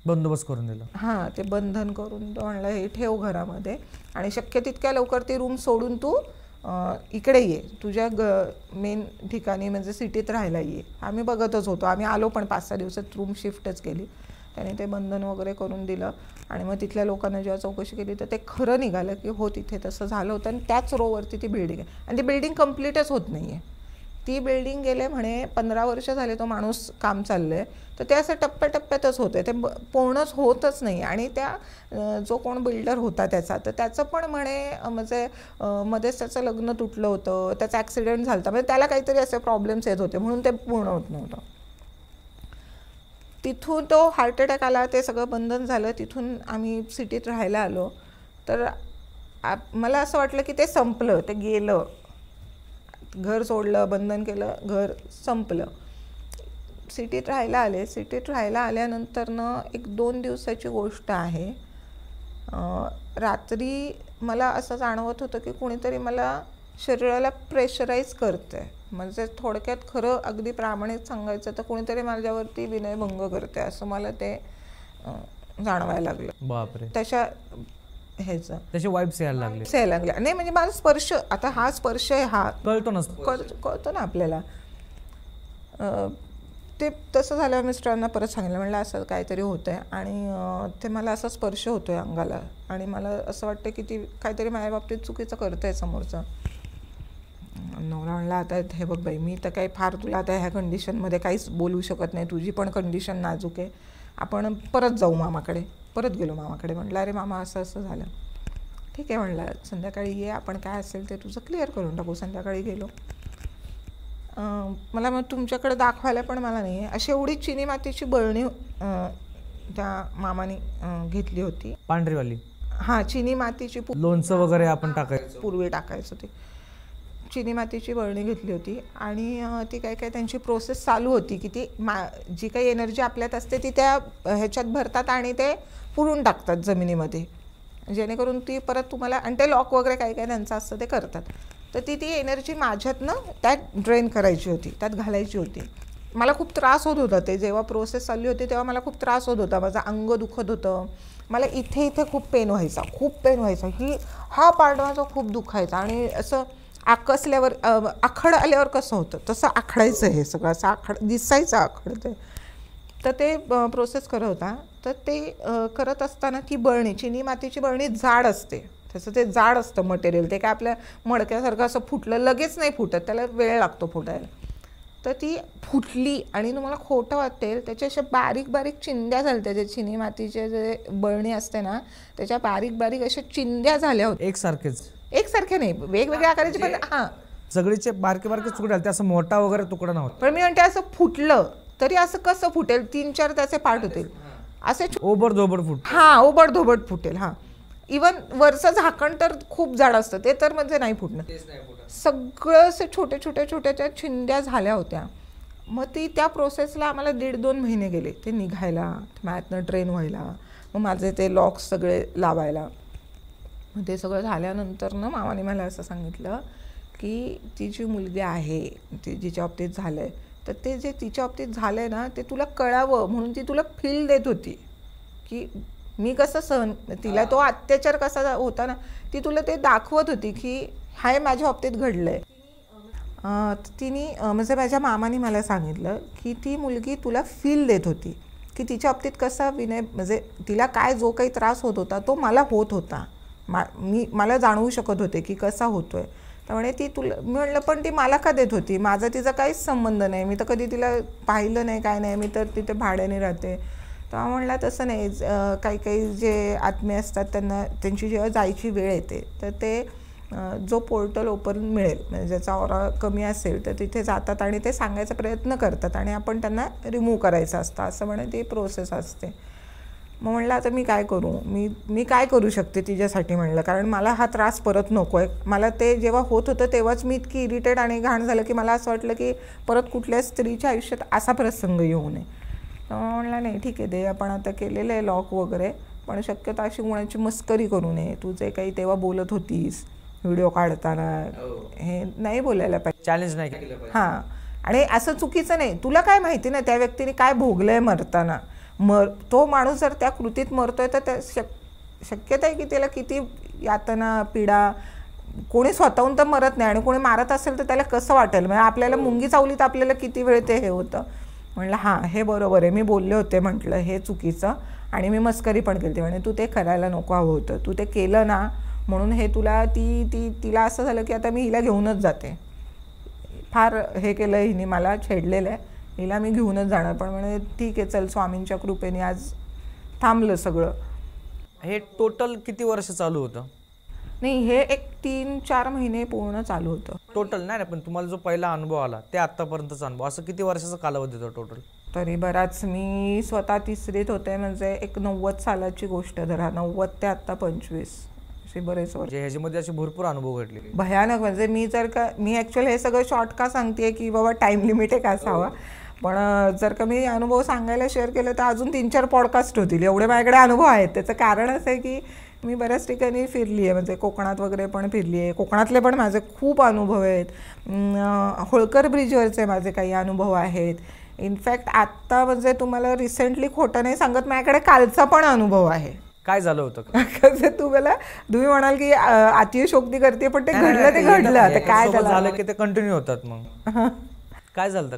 [SPEAKER 1] बंदोबस्त करून दिला.
[SPEAKER 2] हां, ते बंधन करून तो म्हणलं हे ठेव घरामध्ये, आणि शक्य तितक्या लवकर ती रूम सोडून तू इकडे ये, तुझ्या मेन ठिकाणी म्हणजे सिटीत राहायला ये. आम्ही बघतच होतो, आम्ही आलो पण 5-6 दिवसात रूम शिफ्टच केली. त्याने ते बंधन वगैरे करून दिलं, आणि मग तिथल्या लोकांना जेव्हा चौकशी केली तर ते खरं निघालं की हो तिथे तसं झालं होतं, आणि त्याच रोवरती ती बिल्डिंग आहे, आणि ती बिल्डिंग कम्प्लीटच होत नाही आहे. ती बिल्डिंग गेले म्हणे 15 वर्ष झाले तो माणूस काम चाललं आहे, तर ते असं टप्प्याटप्प्यातच होतं आहे, ते पूर्णच होतच नाही. आणि त्या जो कोण बिल्डर होता त्याचा, तर त्याचं पण म्हणे म्हणजे मध्येच त्याचं लग्न तुटलं होतं, त्याचा ॲक्सिडेंट झाला होता, म्हणजे त्याला काहीतरी असे प्रॉब्लेम्स येत होते म्हणून ते पूर्ण होत नव्हतं. तिथून तो हार्ट अटॅक आला, ते सगळं बंधन झालं, तिथून आम्ही सिटीत राहायला आलो. तर मला असं वाटलं की ते संपलं, ते गेलं, घर सोडलं, बंधन केलं, घर संपलं. सिटीत राहायला आल्यानंतर 1-2 दिवसाची गोष्ट आहे, रात्री मला असं जाणवत होतं की कोणीतरी मला शरीराला प्रेशराईज करतं आहे, म्हणजे थोडक्यात खरं अगदी प्रामाणिक सांगायचं तर कोणीतरी माझ्यावरती विनयभंग करते असं मला ते जाणवायला लागलं.
[SPEAKER 1] बापरे.
[SPEAKER 2] तशा ह्याचं
[SPEAKER 1] त्याचे वाईब्स यायला लागले.
[SPEAKER 2] नाही म्हणजे माझा स्पर्श, आता हा स्पर्श आहे, हा कळतो ना आपल्याला. ते तसं झाल्यावर मिस्टरांना परत सांगितलं, म्हणलं असं काहीतरी होतं आहे, आणि ते मला असा स्पर्श होतो आहे अंगाला, आणि मला असं वाटतं की ती काहीतरी माझ्या बाबतीत चुकीचं करतं आहे समोरचं. नवरा म्हणला, आता हे बघ बाई, मी तर काही फार तुला आता ह्या कंडिशनमध्ये काहीच बोलू शकत नाही, तुझी पण कंडिशन नाजूक आहे, आपण परत जाऊ मामाकडे. परत गेलो मामाकडे. म्हटलं अरे मामा असं असं झालं. ठीक आहे म्हणलं, संध्याकाळी ये, आपण काय असेल ते तुझं क्लिअर करून टाकू. संध्याकाळी गेलो. मला मग तुमच्याकडे दाखवायला पण मला नाही आहे, अशी एवढी चिनी मातीची बरणी त्या मामाने घेतली होती,
[SPEAKER 1] पांढरीवाली.
[SPEAKER 2] हां, चिनी मातीची,
[SPEAKER 1] लोणचं वगैरे आपण टाकायचं,
[SPEAKER 2] पूर्वी टाकायचं ते. चिनी मातीची बरणी घेतली होती, आणि ती काय काय त्यांची प्रोसेस चालू होती की ती जी काही एनर्जी आपल्यात असते ती त्या ह्याच्यात भरतात आणि ते पुरून टाकतात जमिनीमध्ये, जेणेकरून ती परत तुम्हाला, आणि ते लॉक वगैरे काय काय त्यांचं असतं ते करतात. तर ती एनर्जी माझ्यातनं त्यात ड्रेन करायची होती, त्यात घालायची होती. मला खूप त्रास होत होता, ते जेव्हा प्रोसेस चालली होती तेव्हा मला खूप त्रास होत होता, माझं अंग दुखत होतं, मला इथे खूप पेन व्हायचा, हा पार्ट माझा खूप दुखायचा, आणि असं आकसल्यावर आखड आल्यावर कसं होतं तसं आखडायचं हे सगळं असं दिसायचं आखडतं. तर ते प्रोसेस करत होता. तर ते करत असताना ती बरणी, चिनी मातीची बरणी जाड असते, तसं ते जाड असतं मटेरियल. ते काय आपल्या मडक्यासारखं असं फुटलं लगेच नाही फुटत, त्याला वेळ लागतो फुटायला. तर ती फुटली आणि तुम्हाला खोटं वाटेल त्याच्या अशा बारीक बारीक चिंध्या झाल्या. त्याच्या चिनी मातीचे जे बरणी असते ना त्याच्या बारीक बारीक अशा चिंध्या झाल्या होत्या. एकसारख्या नाही, वेगवेगळ्या आकाराचे, पण हां
[SPEAKER 1] सगळीचे बारके बारके तुकडे आले, असं मोठा वगैरे तुकडा नव्हता.
[SPEAKER 2] पण मी म्हणते असं फुटलं तरी असं कसं फुटेल, 3-4 त्याचे पार्ट होतील असे
[SPEAKER 1] ओबड धोबड फुट.
[SPEAKER 2] हां ओबड धोबड फुटेल. हां इवन वरचं झाकण तर खूप जाड असतं, ते तर म्हणजे नाही फुटणं. सगळं असे छोटे छोटे छोट्या त्या चिंध्या झाल्या होत्या. मग ती त्या प्रोसेसला आम्हाला 1.5-2 महिने गेले ते निघायला, मॅथनं ट्रेन व्हायला, मग माझे ते लॉक्स सगळे लावायला. मग ते सगळं झाल्यानंतर ना मामाने मला असं सांगितलं की ती जी मुलगी आहे ती जिच्या बाबतीत झालं आहे, तर ते जे तिच्या बाबतीत झालं आहे ना ते तुला कळावं म्हणून ती तुला फील देत होती की मी कसं सहन, तिला तो अत्याचार कसा होता ना ती तुला ते दाखवत होती की हाय माझ्या बाबतीत घडलं आहे. तिने म्हणजे माझ्या मामाने मला सांगितलं की ती मुलगी तुला फील देत होती की तिच्या बाबतीत कसा विनय, म्हणजे तिला काय जो काही त्रास होत होता तो मला होत होता, मला जाणवू शकत होते की कसा होतोय. त्यामुळे ती तुला, मी म्हणलं पण ती मला का देत होती, माझा तिचा काहीच संबंध नाही, मी तर कधी तिला पाहिलं नाही काय नाही, मी तर तिथे भाड्याने राहते. तेव्हा म्हणला तसं नाही, काही काही जे आत्मे असतात त्यांना त्यांची जेव्हा जायची वेळ येते तर ते जो पोर्टल ओपन मिळेल म्हणजे ज्याचा ऑरा कमी असेल तर तिथे जातात आणि ते सांगायचा प्रयत्न करतात आणि आपण त्यांना रिमूव्ह करायचं असतं, असं म्हणे ती प्रोसेस असते. मग म्हणलं आता मी काय करू, मी काय करू शकते तिच्यासाठी म्हणलं, कारण मला हा त्रास परत नको आहे. मला ते जेव्हा होत होतं तेव्हाच मी इतकी इरिटेट आणि घाण झालं की मला असं वाटलं की परत कुठल्या स्त्रीच्या आयुष्यात असा प्रसंग येऊ नये. म्हणलं नाही ठीक आहे दे, आपण आता केलेलं आहे लॉक वगैरे, पण शक्यतो अशी गुणाची मस्करी करू नये. तू जे काही तेव्हा बोलत होतीस व्हिडिओ काढताना हे नाही बोलायला पाहिजे,
[SPEAKER 1] चॅलेंज नाही केलं.
[SPEAKER 2] हां आणि असं चुकीचं नाही. तुला काय माहिती ना त्या व्यक्तीने काय भोगलं आहे मरताना. तो माणूस जर त्या कृतीत मरतोय तर त्या शक्यता आहे की त्याला किती यातना पीडा, कोणी स्वतःहून तर मरत नाही आणि कोणी मारत असेल तर त्याला कसं वाटेल. म्हणजे आपल्याला मुंगी चावली तर आपल्याला किती वेळ ते हे होतं. म्हणलं हां हे बरोबर आहे, मी बोलले होते म्हटलं हे चुकीचं आणि मी मस्करी पण केली. म्हणजे तू ते करायला नको हवं होतं, तू ते केलं ना म्हणून हे तुला तिला असं झालं की आता मी हिला घेऊनच जाते. फार हे केलं हिने, मला छेडलेलं आहे, हिला मी घेऊनच जाणार. पण म्हणे ठीक आहे चल, स्वामींच्या कृपेने आज थांबलं सगळं.
[SPEAKER 1] हे टोटल किती वर्ष चालू होतं?
[SPEAKER 2] नाही हे एक 3-4 महिने पूर्ण चालू होतं.
[SPEAKER 1] टोटल नाही पण तुम्हाला जो पहिला अनुभव आला ते आतापर्यंतचा अनुभव, असं किती वर्षाचा कालावधी होता टोटल?
[SPEAKER 2] तरी बराच. मी स्वतः 3रीत होते, म्हणजे एक 90 सालाची गोष्ट धरा, 90 ते आता 25 असे बरेच वर्ष.
[SPEAKER 1] ह्याच्यामध्ये असे भरपूर अनुभव घडले
[SPEAKER 2] भयानक. म्हणजे मी ॲक्च्युअली हे सगळं शॉर्ट का सांगते की बाबा टाईम लिमिट आहे का असावा, पण जर का मी अनुभव सांगायला शेअर केलं तर अजून 3-4 पॉडकास्ट होतील, एवढे माझ्याकडे अनुभव आहेत. त्याचं कारण असं आहे की मी बऱ्याच ठिकाणी फिरली आहे, म्हणजे कोकणात वगैरे पण फिरली आहे. कोकणातले पण माझे खूप अनुभव आहेत. होळकर ब्रिजवरचे माझे काही अनुभव आहेत. इनफॅक्ट आत्ता म्हणजे तुम्हाला रिसेंटली खोटं नाही सांगत, माझ्याकडे कालचा पण अनुभव आहे.
[SPEAKER 1] काय झालं होतं?
[SPEAKER 2] कसं तुम्ही म्हणाल की अतिशयोक्ती करते, पण ते घडलं ते घडलं. आता काय
[SPEAKER 1] झालं की ते कंटिन्यू होतात. मग काय झालं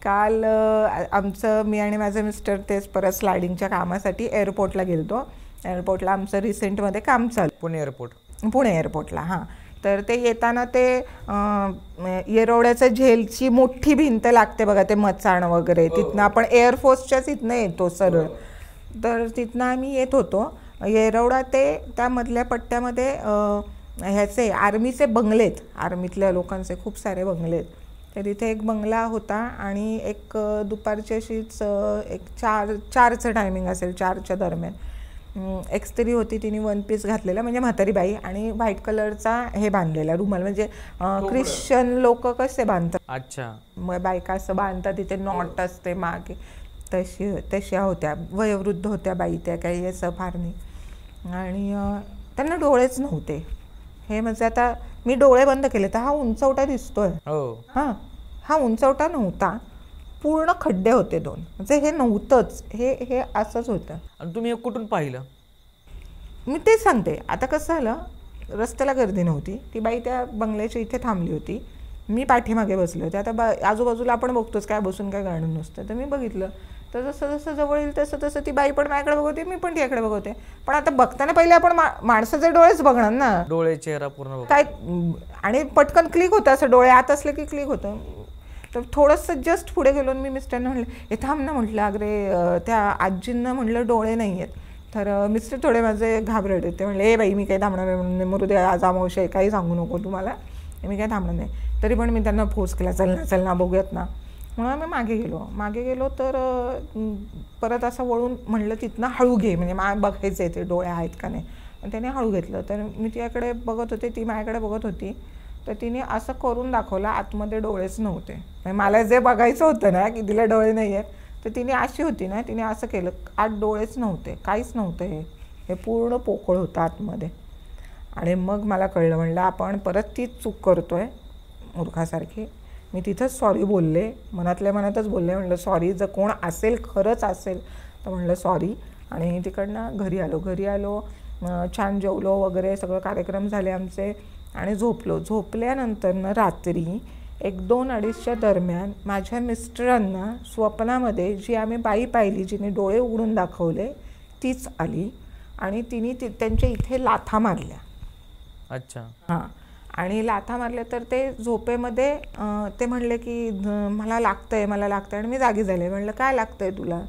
[SPEAKER 2] काल आमचं, मी आणि माझे मिस्टर तेच परत स्लायडिंगच्या कामासाठी एअरपोर्टला गेलतो. एअरपोर्टला आमचं रिसेंटमध्ये काम चालू, पुणे एअरपोर्टला. हां तर ते येताना ते येरवड्याचं झेलची मोठी भिंत लागते बघा, ते मचाण वगैरे, तिथनं आपण एअरफोर्सच्याच इथनं येतो सरळ. तर तिथनं आम्ही येत होतो. येरवडा ते त्यामधल्या पट्ट्यामध्ये ह्याचे आर्मीचे बंगलेत, आर्मीतल्या लोकांचे खूप सारे बंगलेत. तर तिथे एक बंगला होता आणि एक दुपारची अशीच एक 4चं टायमिंग असेल, 4च्या दरम्यान एक स्त्री होती, तिने 1 पीस घातलेला, म्हणजे म्हातारी बाई, आणि व्हाईट कलरचा हे बांधलेला रुमाल, म्हणजे ख्रिश्चन लोक कसे बांधतात.
[SPEAKER 1] अच्छा.
[SPEAKER 2] मग बायका असं बांधतात, तिथे नॉट असते मागे, तशा होत्या. वयोवृद्ध होत्या बाई त्या, काही असं फार नाही. आणि त्यांना डोळेच नव्हते. हे म्हणजे आता मी डोळे बंद केले तर हा उंचवटा दिसतोय. हां हा उंचवटा नव्हता, पूर्ण खड्डे होते 2, म्हणजे हे नव्हतंच, हे असंच होतं.
[SPEAKER 1] आणि तुम्ही हे कुठून पाहिलं?
[SPEAKER 2] मी तेच सांगते. आता कसं झालं, रस्त्याला गर्दी नव्हती. ती बाई त्या बंगल्याच्या इथे थांबली होती. मी पाठीमागे बसले होते. आता आजूबाजूला आपण बघतोच काय बसून काय गाणं नसतं. तर मी बघितलं. तर जसं जसं जवळ येईल तसं तसं ती बाई पण माझ्याकडे बघते, मी पण तिच्याकडे बघते. पण आता बघताना पहिले आपण माणसाचे डोळेच बघणार ना,
[SPEAKER 1] डोळे चेहरा पूर्ण
[SPEAKER 2] काय. आणि पटकन क्लिक होतं, असं डोळे आत असले की क्लिक होतं. तर थोडंसं जस्ट पुढे गेलो आणि मी मिस्टरना म्हटलं, हे थांब ना म्हटलं, अगरे त्या आजींना म्हटलं डोळे नाही आहेत. तर मिस्टर थोडे माझे घाबरट होते. म्हणले, ए बाई मी काही थांबणार नाही, म्हणून मरुदे आज अमावस्या आहे, काही सांगू नको तुम्हाला, मी काही थांबणार नाही. तरी पण मी त्यांना फोर्स केला, चल ना बघूयात ना. म्हणून मी मागे गेलो तर परत असं वळून म्हणलं तिथनं हळू घे, म्हणजे बघायचं आहे ते डोळे आहेत का नाही. आणि त्याने हळू घेतलं. तर मी तिच्याकडे बघत होते, ती माझ्याकडे बघत होती. तर तिने असं करून दाखवलं, आतमध्ये डोळेच नव्हते. मला जे बघायचं होतं ना की तिला डोळे नाही आहेत, तर तिने अशी होती ना, तिने असं केलं, आत डोळेच नव्हते, काहीच नव्हतं. हे पूर्ण पोकळ होतं आतमध्ये. आणि मग मला कळलं, म्हणलं आपण परत तीच चूक करतोय मूर्खासारखी. मी तिथंच सॉरी बोलले, मनातल्या मनातच बोलले. म्हणलं सॉरी, जर कोण असेल खरंच असेल तर म्हणलं सॉरी. आणि तिकडनं घरी आलो, छान जेवलो वगैरे, सगळं कार्यक्रम झाले आमचे आणि झोपल्यानंतर रात्री 1-2-2:30च्या दरम्यान माझ्या मिस्टरांना स्वप्नामध्ये जी आम्ही बाई पाहिली, जिने डोळे उघडून दाखवले, तीच आली आणि तिने त्यांच्या इथे लाथा मारल्या.
[SPEAKER 1] अच्छा.
[SPEAKER 2] हां. आणि लाथा मारल्या तर ते झोपेमध्ये ते म्हणले की मला लागतंय आणि मी जागी झाले. म्हणलं काय लागतंय तुला?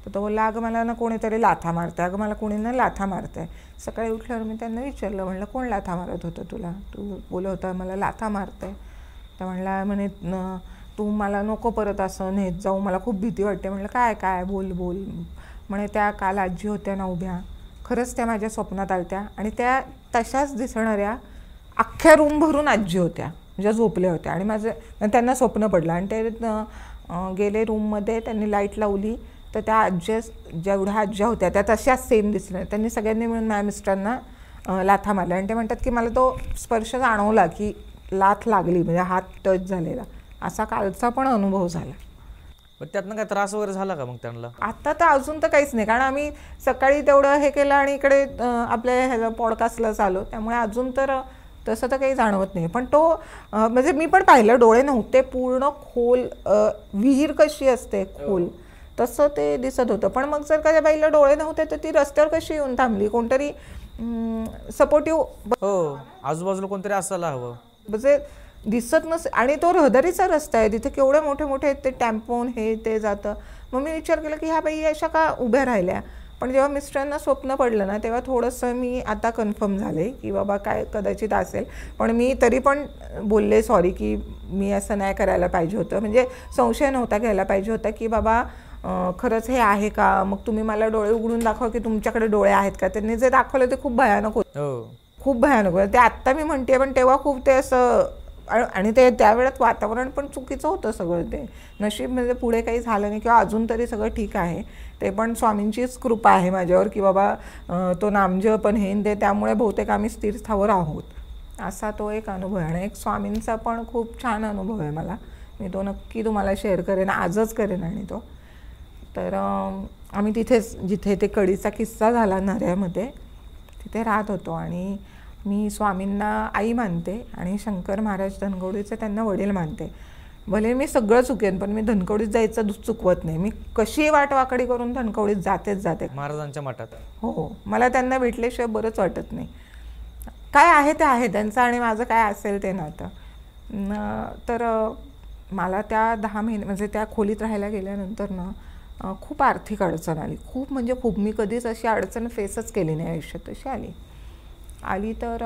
[SPEAKER 2] तर तो बोलला, अगं मला ना कोणीतरी लाथा मारतं, अगं मला कोणी ना लाथा मारतं आहे. सकाळी उठल्यावर मी त्यांना विचारलं, म्हणलं कोण लाथा मारत होतं तुला? तू बोलत होता मला लाथा मारतं आहे. तर म्हणला, म्हणे तू मला नको परत असं नेत जाऊ, मला खूप भीती वाटते. म्हणलं काय बोल. म्हणे त्या काल आजी होत्या ना उभ्या, खरंच त्या माझ्या स्वप्नात आलत्या आणि त्या तशाच दिसणाऱ्या अख्ख्या रूम भरून आजी होत्या, ज्या झोपल्या होत्या. आणि त्यांना स्वप्न पडलं आणि ते गेले रूममध्ये, त्यांनी लाईट लावली तर त्या आज्या, जेवढ्या आज्या होत्या त्या तशाच सेम दिसल्या. त्यांनी सगळ्यांनी मिळून माझ्या मिस्टरांना लाथा मारल्या आणि ते म्हणतात की मला तो स्पर्श जाणवला की लाथ लागली, म्हणजे हात टच झालेला. असा कालचा पण अनुभव झाला.
[SPEAKER 1] पण त्यातनं काय त्रास वगैरे झाला का मग त्यांना?
[SPEAKER 2] आता तर अजून तर काहीच नाही, कारण आम्ही सकाळी तेवढं हे केलं आणि इकडे आपल्या ह्याला पॉडकास्टला चालू, त्यामुळे अजून तर तसं तर काही जाणवत नाही. पण तो म्हणजे मी पण पाहिलं, डोळे नव्हते, पूर्ण खोल विहीर कशी असते खोल तसं ते दिसत होतं. पण मग जर का त्या बाईला डोळे नव्हते तर ती रस्त्यावर कशी येऊन थांबली? कोणतरी सपोर्टिव्ह,
[SPEAKER 1] हो, आजूबाजूला कोणतरी असायला हवं,
[SPEAKER 2] म्हणजे दिसत नसे. आणि तो रहदारीचा रस्ता आहे, तिथे केवढे मोठे मोठे ते टेम्पोन हे ते जातं. मग मी विचार केला की ह्या बाई अशा का उभ्या राहिल्या. पण जेव्हा मिस्टरांना स्वप्न पडलं ना, तेव्हा थोडंसं मी आता कन्फर्म झाले की बाबा काय कदाचित असेल. पण मी तरी पण बोलले सॉरी की मी असं नाही करायला पाहिजे होतं, म्हणजे संशय नव्हता घ्यायला पाहिजे होता की बाबा खरंच हे आहे का. मग तुम्ही मला डोळे उघडून दाखवा की तुमच्याकडे डोळे आहेत का. त्यांनी जे दाखवलं ते खूप भयानक होतं, खूप भयानक होतं ते. आत्ता मी म्हणते, पण तेव्हा खूप ते असं, आणि ते त्यावेळेत वातावरण पण चुकीचं होतं सगळं. ते नशीब म्हणजे पुढे काही झालं नाही किंवा अजून तरी सगळं ठीक आहे. ते पण स्वामींचीच कृपा आहे माझ्यावर की बाबा तो नामजप पण हे ते, त्यामुळे बहुतेक आम्ही स्थिरस्थावर आहोत. असा तो एक अनुभव आहे. आणि एक स्वामींचा पण खूप छान अनुभव आहे मला, मी तो नक्की तुम्हाला शेअर करेन, आजच करेन. आणि तो तर आम्ही तिथेच, जिथे ते कडीचा किस्सा झाला नऱ्यामध्ये, तिथे राहत होतो. आणि मी स्वामींना आई मानते आणि शंकर महाराज धनकवडीचे त्यांना वडील मानते. भले मी सगळं चुकेन, पण मी धनकवडीत जायचं चुकवत नाही. मी कशी वाटवाकडी करून धनकवडीत जाते
[SPEAKER 1] महाराजांच्या मठात.
[SPEAKER 2] हो, मला त्यांना भेटल्याशिवाय बरंच वाटत नाही. काय आहे ते आहे त्यांचं आणि माझं काय असेल ते नातं. तर मला त्या 10 महिने म्हणजे त्या खोलीत राहायला गेल्यानंतर ना खूप आर्थिक अडचण आली, खूप म्हणजे खूप. मी कधीच अशी अडचण फेसच केली नाही आयुष्यात. तशी आली तर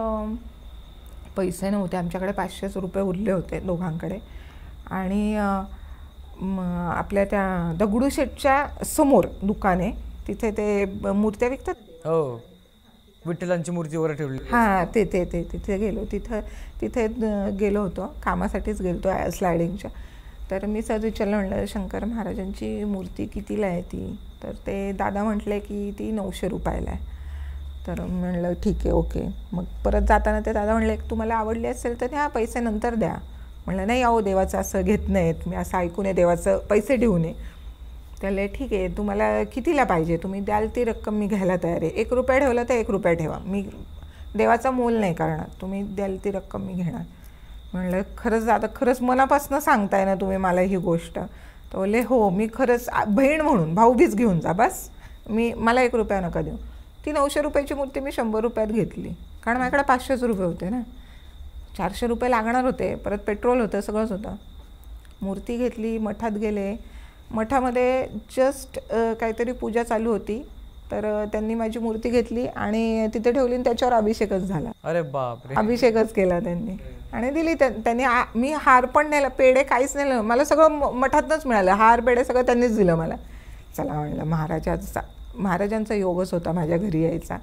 [SPEAKER 2] पैसे नव्हते आमच्याकडे. 500 रुपये उरले होते दोघांकडे. आणि आपल्या त्या दगडूशेठच्या समोर दुकान आहे, तिथे ते मूर्त्या विकतात.
[SPEAKER 1] हो, विठ्ठलांची मूर्ती वगैरे ठेवली.
[SPEAKER 2] हां, तिथे गेलो होतो, कामासाठीच गेलो होतो स्लायडिंगच्या. तर मी सहज विचारलं, म्हणलं शंकर महाराजांची मूर्ती कितीला आहे ती? तर ते दादा म्हटले की ती 900 रुपयाला आहे. तर म्हणलं ठीक आहे, ओके. मग परत जाताना ते दादा म्हणले, तुम्हाला आवडली असेल तर द्या, पैसे नंतर द्या. म्हणलं नाही, अहो देवाचं असं घेत नाहीत, मी असं ऐकू नये, देवाचं पैसे ठेवू नये. त्याला ठीक आहे, तुम्हाला कितीला पाहिजे, तुम्ही द्याल ती रक्कम मी घ्यायला तयार आहे. 1 रुपया ठेवला तर 1 रुपया ठेवा, मी देवाचा मोल नाही करणार, तुम्ही द्याल ती रक्कम मी घेणार. म्हणलं खरंच आता खरंच मनापासून सांगताय ना तुम्ही मला ही गोष्ट? तर बोलले हो, मी खरंच बहीण म्हणून भाऊबीज घेऊन जा बस, मला 1 रुपया नका देऊ. ती 900 रुपयाची मूर्ती मी 100 रुपयात घेतली, कारण माझ्याकडे 500 रुपये होते ना. 400 रुपये लागणार होते, परत पेट्रोल होतं, सगळंच होतं. मूर्ती घेतली, मठात गेले. मठामध्ये जस्ट काहीतरी पूजा चालू होती, तर त्यांनी माझी मूर्ती घेतली आणि तिथे ठेवली आणि त्याच्यावर अभिषेकच झाला.
[SPEAKER 1] अरे बापरे.
[SPEAKER 2] अभिषेकच केला त्यांनी आणि दिली त्यांनी. मी हार पण नेला, पेढे काहीच नेलं, मला सगळं मठातनंच मिळालं. हार पेढे सगळं त्यांनीच दिलं मला. चला म्हणलं, महाराजांचा योगच होता माझ्या घरी यायचा.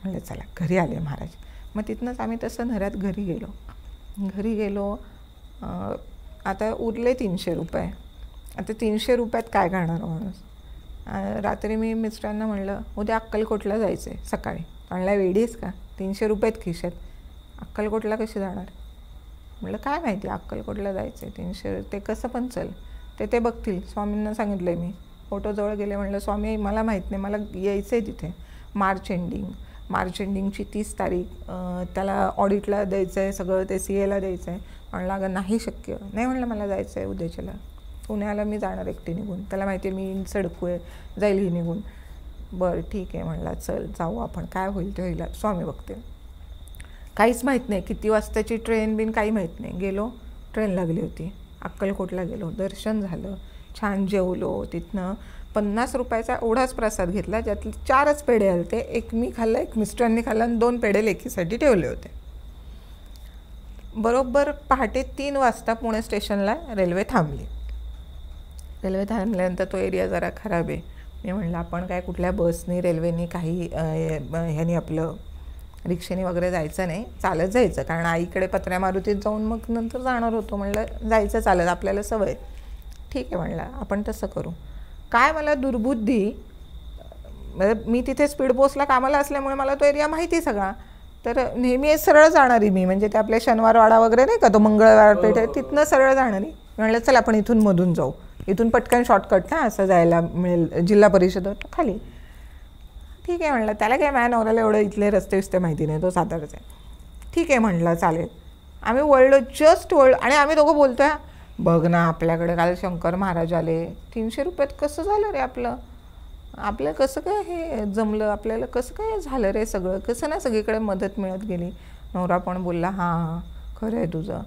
[SPEAKER 2] म्हणलं चला घरी आले महाराज. मग तिथनंच आम्ही तसं नऱ्यात घरी गेलो. आता उरले 300 रुपये. आता 300 रुपयात काय करणार माणूस? रात्री मी मिस्टरांना म्हणलं उद्या अक्कलकोटला जायचं आहे सकाळी. म्हणला वेडीच का, 300 रुपयात खिशात, अक्कलकोटला कशी जाणार? म्हटलं काय माहिती, अक्कलकोटला जायचं आहे, 300 ते कसं पण चल, ते बघतील. स्वामींना सांगितलं मी, फोटोजवळ गेले. म्हणलं स्वामी मला माहीत नाही, मला यायचं आहे तिथे. मार्च एंडिंगची 30 तारीख, त्याला ऑडिटला द्यायचं आहे सगळं, ते CAला द्यायचं आहे. म्हणलं अगं नाही शक्य नाही. म्हणलं मला जायचं आहे उद्याच्याला, पुण्याला मी जाणार एकटी निघून. त्याला माहिती आहे मी सडकू आहे, जाईल ही निघून. बरं ठीक आहे म्हणला, चल जाऊ आपण, काय होईल ते होईल, स्वामी बघते. काहीच माहीत नाही किती वाजताची ट्रेन बिन, काही माहीत नाही. गेलो, ट्रेन लागली होती, अक्कलकोटला गेलो, दर्शन झालं, छान जेवलो. तिथनं 50 रुपयाचा एवढाच प्रसाद घेतला, ज्यातले 4च पेढे आले होते. एक मी खाल्लं, एक मिस्टरांनी खाल्लं आणि 2 पेढे लेकीसाठी ठेवले होते. बरोबर पहाटे 3 वाजता पुणे स्टेशनला रेल्वे थांबली. रेल्वे थांबल्यानंतर तो एरिया जरा खराब आहे. मी म्हणलं आपण काय कुठल्या बसनी, रेल्वेनी, काही ह्यानी आपलं रिक्षेने वगैरे जायचं नाही, चालत जायचं. कारण आईकडे पत्र्या मारुतीत जाऊन मग नंतर जाणार होतो. म्हणलं जायचं चालत, आपल्याला सवय. ठीक आहे म्हणलं आपण तसं करू. काय मला दुर्बुद्धी, मी तिथे स्पीड पोस्टला कामाला असल्यामुळे मला तो एरिया माहिती सगळा. तर नेहमी सरळ जाणारी मी, म्हणजे ते आपल्या शनिवारवाडा वगैरे नाही का, तो मंगळवार पेठ आहे, तिथनं सरळ जाणारी. म्हणलं चल आपण इथून मधून जाऊ, इथून पटकन शॉर्टकट ना असं जायला मिळेल जिल्हा परिषद खाली. ठीक आहे म्हणलं, त्याला काय माझ्या नवऱ्याला एवढं इथले रस्ते विस्ते माहिती नाही, तो साताराचा आहे. ठीक आहे म्हटलं चालेल. आम्ही वळलो, जस्ट वळलो आणि आम्ही दोघं बोलतोय, बघ ना आपल्याकडे काल शंकर महाराज आले, 300 रुपयात कसं झालं रे आपलं कसं काय हे जमलं, आपल्याला कसं काय झालं रे सगळं, कसं ना सगळीकडे मदत मिळत गेली. नवरा पण बोलला हां खरं आहे तुझं.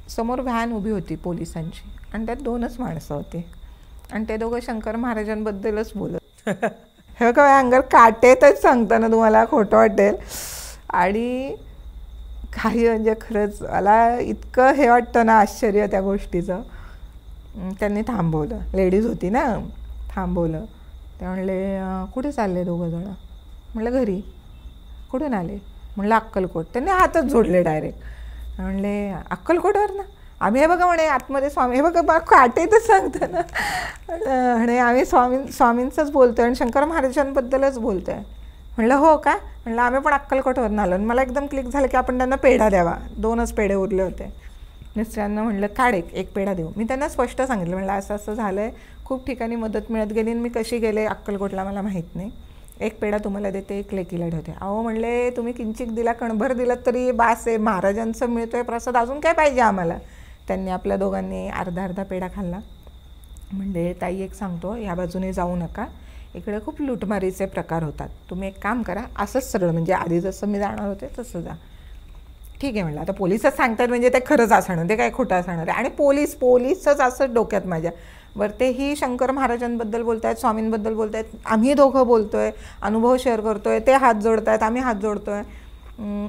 [SPEAKER 2] समोर व्हॅन उभी होती पोलिसांची आणि त्यात 2च माणसं होती आणि ते दोघं शंकर महाराजांबद्दलच बोलत. हे का अंगावर काटेतच सांगताना तुम्हाला खोटं वाटेल. आणि काही म्हणजे खरंच मला इतकं हे वाटतं ना आश्चर्य त्या गोष्टीचं. त्यांनी थांबवलं, लेडीज होती ना, थांबवलं. ते म्हणले कुठे चालले दोघं जण? म्हणलं घरी. कुठून आले? म्हणलं अक्कलकोट. त्यांनी हातच जोडले डायरेक्ट. म्हणले अक्कलकोटवर ना? आम्ही हे बघा म्हणे आतमध्ये स्वामी, हे बघा बा काटेतच सांगतं ना. आणि आम्ही स्वामींचंच बोलतो आहे आणि शंकर महाराजांबद्दलच बोलतो आहे. म्हणलं हो का? म्हणलं आम्ही पण अक्कलकोटवरून आलो. आणि मला एकदम क्लिक झालं की आपण त्यांना पेढा द्यावा. 2च पेढे उरले होते. मिस्टरांना म्हणलं काढ एक पेढा देऊ. मी त्यांना स्पष्ट सांगितलं, म्हणलं असं असं झालं आहे, खूप ठिकाणी मदत मिळत गेली आणि मी कशी गेले अक्कलकोटला मला माहीत नाही. 1 पेढा तुम्हाला देते, 1 लेकीला ठेवते. अहो म्हणले तुम्ही किंचित दिला, कणभर दिलात तरी बास आहे, महाराजांचं मिळतोय प्रसाद, अजून काय पाहिजे आम्हाला. त्यांनी आपल्या दोघांनी अर्धा पेढा खाल्ला. म्हणजे ताई एक सांगतो, या बाजूने जाऊ नका, इकडे खूप लुटमारीचे प्रकार होतात, तुम्ही एक काम करा, असंच सरळ म्हणजे आधी जसं मी जाणार होते तसं जा. ठीक आहे म्हणलं, आता पोलिसच सांगतात म्हणजे ते खरंच असणार, ते काय खोटं असणार आहे. आणि पोलीसच असं डोक्यात माझ्या. बरं तेही शंकर महाराजांबद्दल बोलत आहेत, स्वामींबद्दल बोलत आहेत, आम्ही दोघं बोलतो आहे, अनुभव शेअर करतो आहे, ते हात जोडत आहेत, आम्ही हात जोडतो आहे.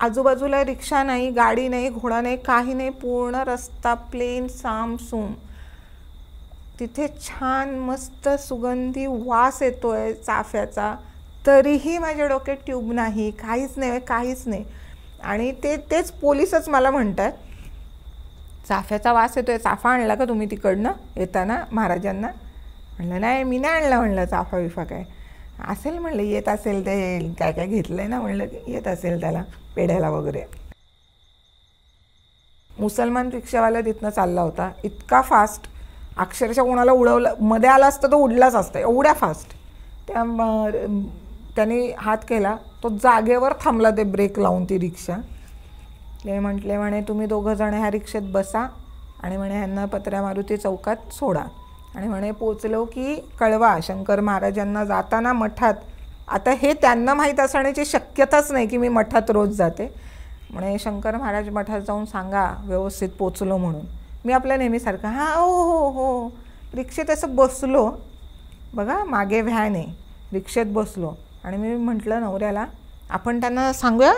[SPEAKER 2] आजूबाजूला रिक्षा नाही, गाडी नाही, घोडा नाही, काही नाही, पूर्ण रस्ता प्लेन सामसूम. तिथे छान मस्त सुगंधी वास येतो आहे चाफ्याचा, तरीही माझ्या डोक्यात ट्यूब नाही, काहीच नाही. आणि तेच पोलीसच मला म्हणतात, चाफ्याचा वास येतो आहे, चाफा आणला का तुम्ही तिकडनं येताना महाराजांना? म्हणलं नाही मी नाही आणला. म्हणलं चाफा विफा काय असेल, म्हणलं येत असेल ते काय घेतलं आहे ना, म्हणलं येत असेल त्याला पेढ्याला वगैरे. मुसलमान रिक्षावाला तिथनं चालला होता, इतका फास्ट, अक्षरशः कोणाला उडवलं, मध्ये आला असतं तो उडलाच असतं, एवढ्या फास्ट. त्या त्याने हात केला, तो जागेवर थांबला ते ब्रेक लावून ती रिक्षा. ते म्हटले म्हणे तुम्ही दोघं जण ह्या रिक्षेत बसा आणि म्हणे ह्यांना पत्र्या मारुती चौकात सोडा आणि म्हणे पोचलो की कळवा शंकर महाराजांना जाताना मठात. आता हे त्यांना माहीत असण्याची शक्यताच नाही की मी मठात रोज जाते. म्हणे शंकर महाराज मठात जाऊन सांगा व्यवस्थित पोचलो म्हणून. मी आपल्या नेहमीसारखं हां हो हो हो रिक्षेत असं बसलो, बघा मागे व्हॅन आहे, रिक्षेत बसलो आणि मी म्हटलं नवऱ्याला आपण त्यांना सांगूया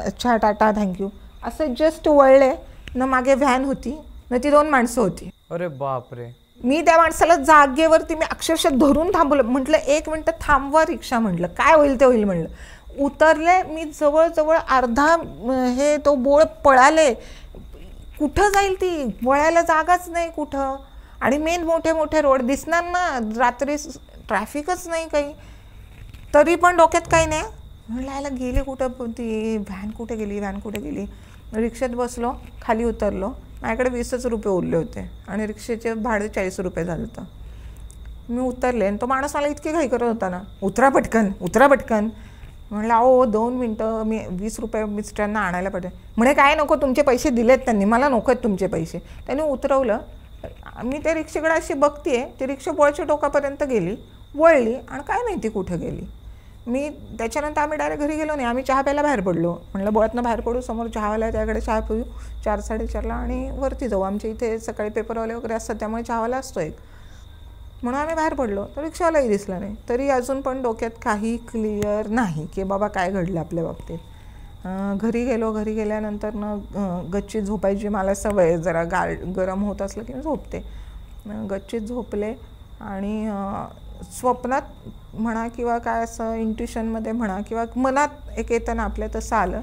[SPEAKER 2] अच्छा टाटा थँक्यू. असं जस्ट वळले न मागे व्हॅन होती न ती 2 माणसं होती.
[SPEAKER 1] अरे बापरे.
[SPEAKER 2] मी त्या माणसाला जागेवरती मी अक्षरशः धरून थांबवलं. म्हटलं 1 मिनटं थांबवा रिक्षा, म्हटलं काय होईल ते होईल म्हणलं. उतरले मी, जवळजवळ अर्धा हे तो बोळ पळाले. कुठं जाईल ती, वळायला जागाच नाही कुठं. आणि मेन मोठे मोठे रोड दिसणार ना, रात्री ट्रॅफिकच नाही काही. तरी पण डोक्यात काही नाही. म्हणलं गेली कुठं ती व्हॅन, कुठे गेली व्हॅन, कुठे गेली. रिक्षेत बसलो, खाली उतरलो. माझ्याकडे 20च रुपये उरले होते आणि रिक्षेचे भाडे 40 रुपये झालं होतं. मी उतरले आणि तो माणूस मला इतकी घाई करत होता ना, उतरा पटकन उतरा पटकन. म्हणलं अहो 2 मिनटं, मी 20 रुपये मिस्टरांना आणायला पाहिजे. म्हणे काय नको, तुमचे पैसे दिलेत त्यांनी, मला नको आहेत तुमचे पैसे. त्यांनी उतरवलं. मी त्या रिक्षेकडे अशी बघते, ती रिक्षा बोळाच्या टोकापर्यंत गेली, वळली आणि काय माहिती कुठं गेली. मी त्याच्यानंतर आम्ही डायरेक्ट घरी गेलो नाही, आम्ही चहा प्यायला बाहेर पडलो. म्हटलं बोळातनं बाहेर पडू, समोर चहावाला आहे त्याकडे चहा पिऊ 4-4:30ला आणि वरती जाऊ. आमच्या इथे सकाळी पेपरवाले वगैरे असतात त्यामुळे चहावाला असतो एक. म्हणून आम्ही बाहेर पडलो तर रिक्षावालाही दिसला नाही. तरी अजून पण डोक्यात काही क्लिअर नाही की बाबा काय घडलं आपल्या बाबतीत. घरी गेलो. घरी गेल्यानंतर गच्चीत झोपायची मला सवय, जरा गरम होत असलं की मी झोपते. गच्चीत झोपले आणि स्वप्नात म्हणा किंवा काय असं इंट्युशनमध्ये म्हणा किंवा मनात एक येताना आपल्या तसं आलं,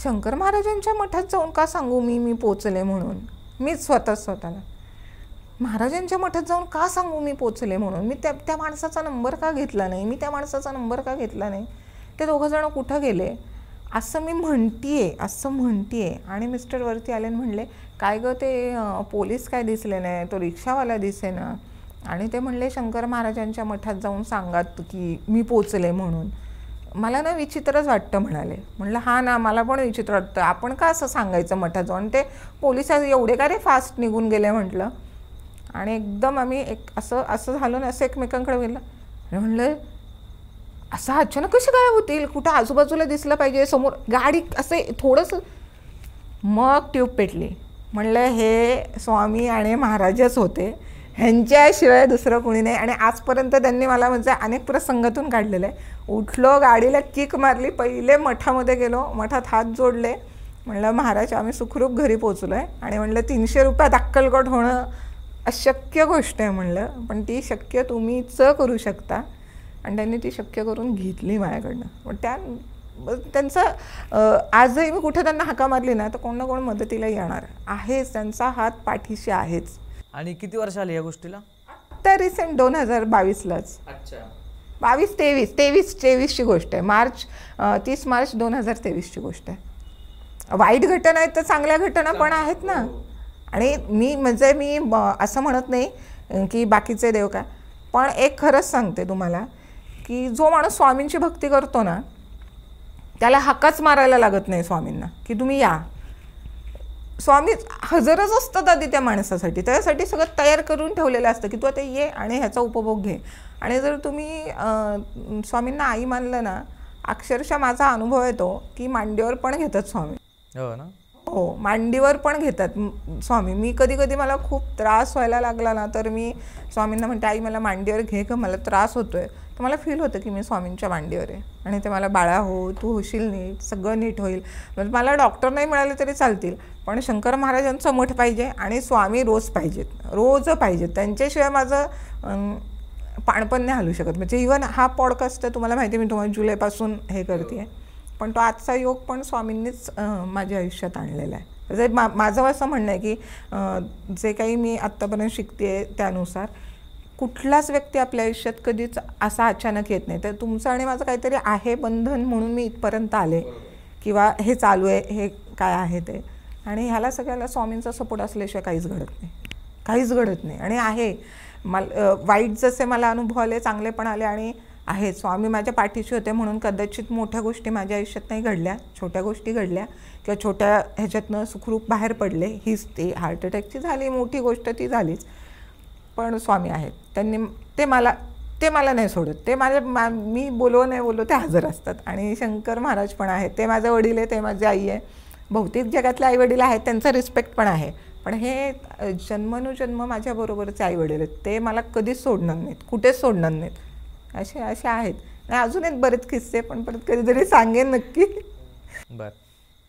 [SPEAKER 2] शंकर महाराजांच्या मठात जाऊन का सांगू मी पोचले म्हणून. मीच स्वतःला महाराजांच्या मठात जाऊन का सांगू मी पोचले म्हणून. मी त्या माणसाचा नंबर का घेतला नाही, मी त्या माणसाचा नंबर का घेतला नाही, ते दोघंजणं कुठं गेले असं मी म्हणतीये. आणि मिस्टर वरती आले आणि म्हणले काय गं ते पोलीस काय दिसले नाही, तो रिक्षावाला दिसे ना. आणि ते म्हणले शंकर महाराजांच्या मठात जाऊन सांगात की मी पोचले म्हणून. मला ना विचित्रच वाटतं म्हणाले. म्हणलं हां ना, मला पण विचित्र वाटतं, आपण का असं सांगायचं मठात जाऊन. ते पोलिस एवढे का रे फास्ट निघून गेले म्हटलं. आणि एकदम आम्ही असं झालं ना, असं एकमेकांकडे गेलं आणि म्हणलं असं अचानक कसे काय होतील, कुठं आजूबाजूला दिसलं पाहिजे, समोर गाडी असं थोडंसं. मग ट्यूब पेटली. म्हणलं हे स्वामी आणि महाराजच होते, ह्यांच्याशिवाय दुसरं कोणी नाही. आणि आजपर्यंत त्यांनी मला म्हणजे अनेक प्रसंगातून काढलेलं आहे. उठलो, गाडीला किक मारली, पहिले मठामध्ये गेलो, मठात हात जोडले. म्हणलं महाराज आम्ही सुखरूप घरी पोचलो आहे. आणि म्हणलं 300 रुपयात अक्कलकोट होणं अशक्य गोष्ट आहे म्हणलं, पण ती शक्य तुम्हीच करू शकता. आणि त्यांनी ती शक्य करून घेतली माझ्याकडनं. पण त्यांचं आजही मी कुठे त्यांना हाका मारली ना तर कोण ना कोण मदतीला येणार आहेच, त्यांचा हात पाठीशी आहेच.
[SPEAKER 1] आणि किती वर्ष आली या गोष्टीला?
[SPEAKER 2] आता रिसेंट 2022लाच.
[SPEAKER 1] अच्छा.
[SPEAKER 2] 23ची गोष्ट आहे. 30 मार्च 2023ची गोष्ट आहे. वाईट घटना आहेत तर चांगल्या घटना पण आहेत ना. आणि मी असं म्हणत नाही की बाकीचे देव काय, पण एक खरंच सांगते तुम्हाला की जो माणूस स्वामींची भक्ती करतो ना त्याला हाकाच मारायला लागत नाही स्वामींना की तुम्ही या. स्वामी हजरच असतात आधी त्या माणसासाठी, त्याच्यासाठी सगळं तयार करून ठेवलेलं असतं की तू आता ये आणि ह्याचा उपभोग घे. आणि जर तुम्ही स्वामींना आई मानलं ना, अक्षरशः माझा अनुभव येतो की मांडीवर पण घेतात स्वामी.
[SPEAKER 1] हो ना.
[SPEAKER 2] हो, मांडीवर पण घेतात स्वामी. मी कधी मला खूप त्रास व्हायला लागला ना तर मी स्वामींना म्हणते आई मला मांडीवर घे गं, मला त्रास होतोय. तर मला फील होतं की मी स्वामींच्या मांडीवर आहे आणि ते मला बाळा हो तू होशील नीट, सगळं नीट होईल. म्हणजे मला डॉक्टर नाही मिळाले तरी चालतील, पण शंकर महाराजांचं मठ पाहिजे आणि स्वामी रोज पाहिजेत. त्यांच्याशिवाय माझं पाणपण नाही हलू शकत. म्हणजे इवन हा पॉडकास्ट तुम्हाला माहिती आहे, मी तुम्हाला जुलैपासून हे करते आहे, पण तो आजचा योग पण स्वामींनीच माझ्या आयुष्यात आणलेला आहे. म्हणजे माझं असं म्हणणं आहे की जे काही मी आत्तापर्यंत शिकते त्यानुसार कुठलाच व्यक्ती आपल्या आयुष्यात कधीच असा अचानक येत नाही. तर तुमचं आणि माझं काहीतरी आहे बंधन म्हणून मी इथपर्यंत आले किंवा हे चालू आहे, हे काय आहे ते. आणि ह्याला सगळ्याला स्वामींचा सपोर्ट असल्याशिवाय काहीच घडत नाही. आणि आहे वाईट जसे मला अनुभव आले, चांगले पण आले. आणि आहेत. स्वामी माझ्या पाठीशी होते म्हणून कदाचित मोठ्या गोष्टी माझ्या आयुष्यात नाही घडल्या, छोट्या गोष्टी घडल्या किंवा छोट्या ह्याच्यातनं सुखरूप बाहेर पडले. हीच ती हार्ट अटॅकची झाली मोठी गोष्ट ती झालीच, पण स्वामी आहेत. त्यांनी ते मला नाही सोडत. ते मी बोलो नाही बोलो ते हजर असतात. आणि शंकर महाराज पण आहेत, ते माझे वडील आहे, ते माझी आई आहे. भौतिक जगातले आई वडील आहेत, त्यांचा रिस्पेक्ट पण आहे, पण हे जन्मोजन्म माझ्याबरोबरचे आई वडील आहेत, ते मला कधीच सोडणार नाहीत, कुठेच सोडणार नाहीत. असे आहेत. नाही अजून आहेत बरेच किस्से, पण परत कधीतरी सांगेन नक्की.
[SPEAKER 1] बरं.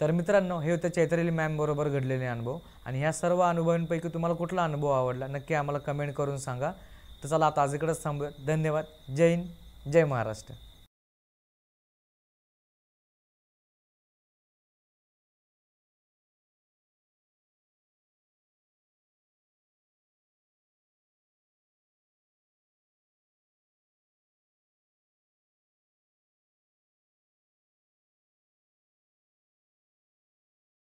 [SPEAKER 1] तर मित्रांनो, हे होतं चैत्राली मॅम बरोबर घडलेले अनुभव. आणि ह्या सर्व अनुभवांपैकी तुम्हाला कुठला अनुभव आवडला नक्की आम्हाला कमेंट करून सांगा. तर चला आता आज इकडंच थांबूया. धन्यवाद. जय हिंद, जय महाराष्ट्र.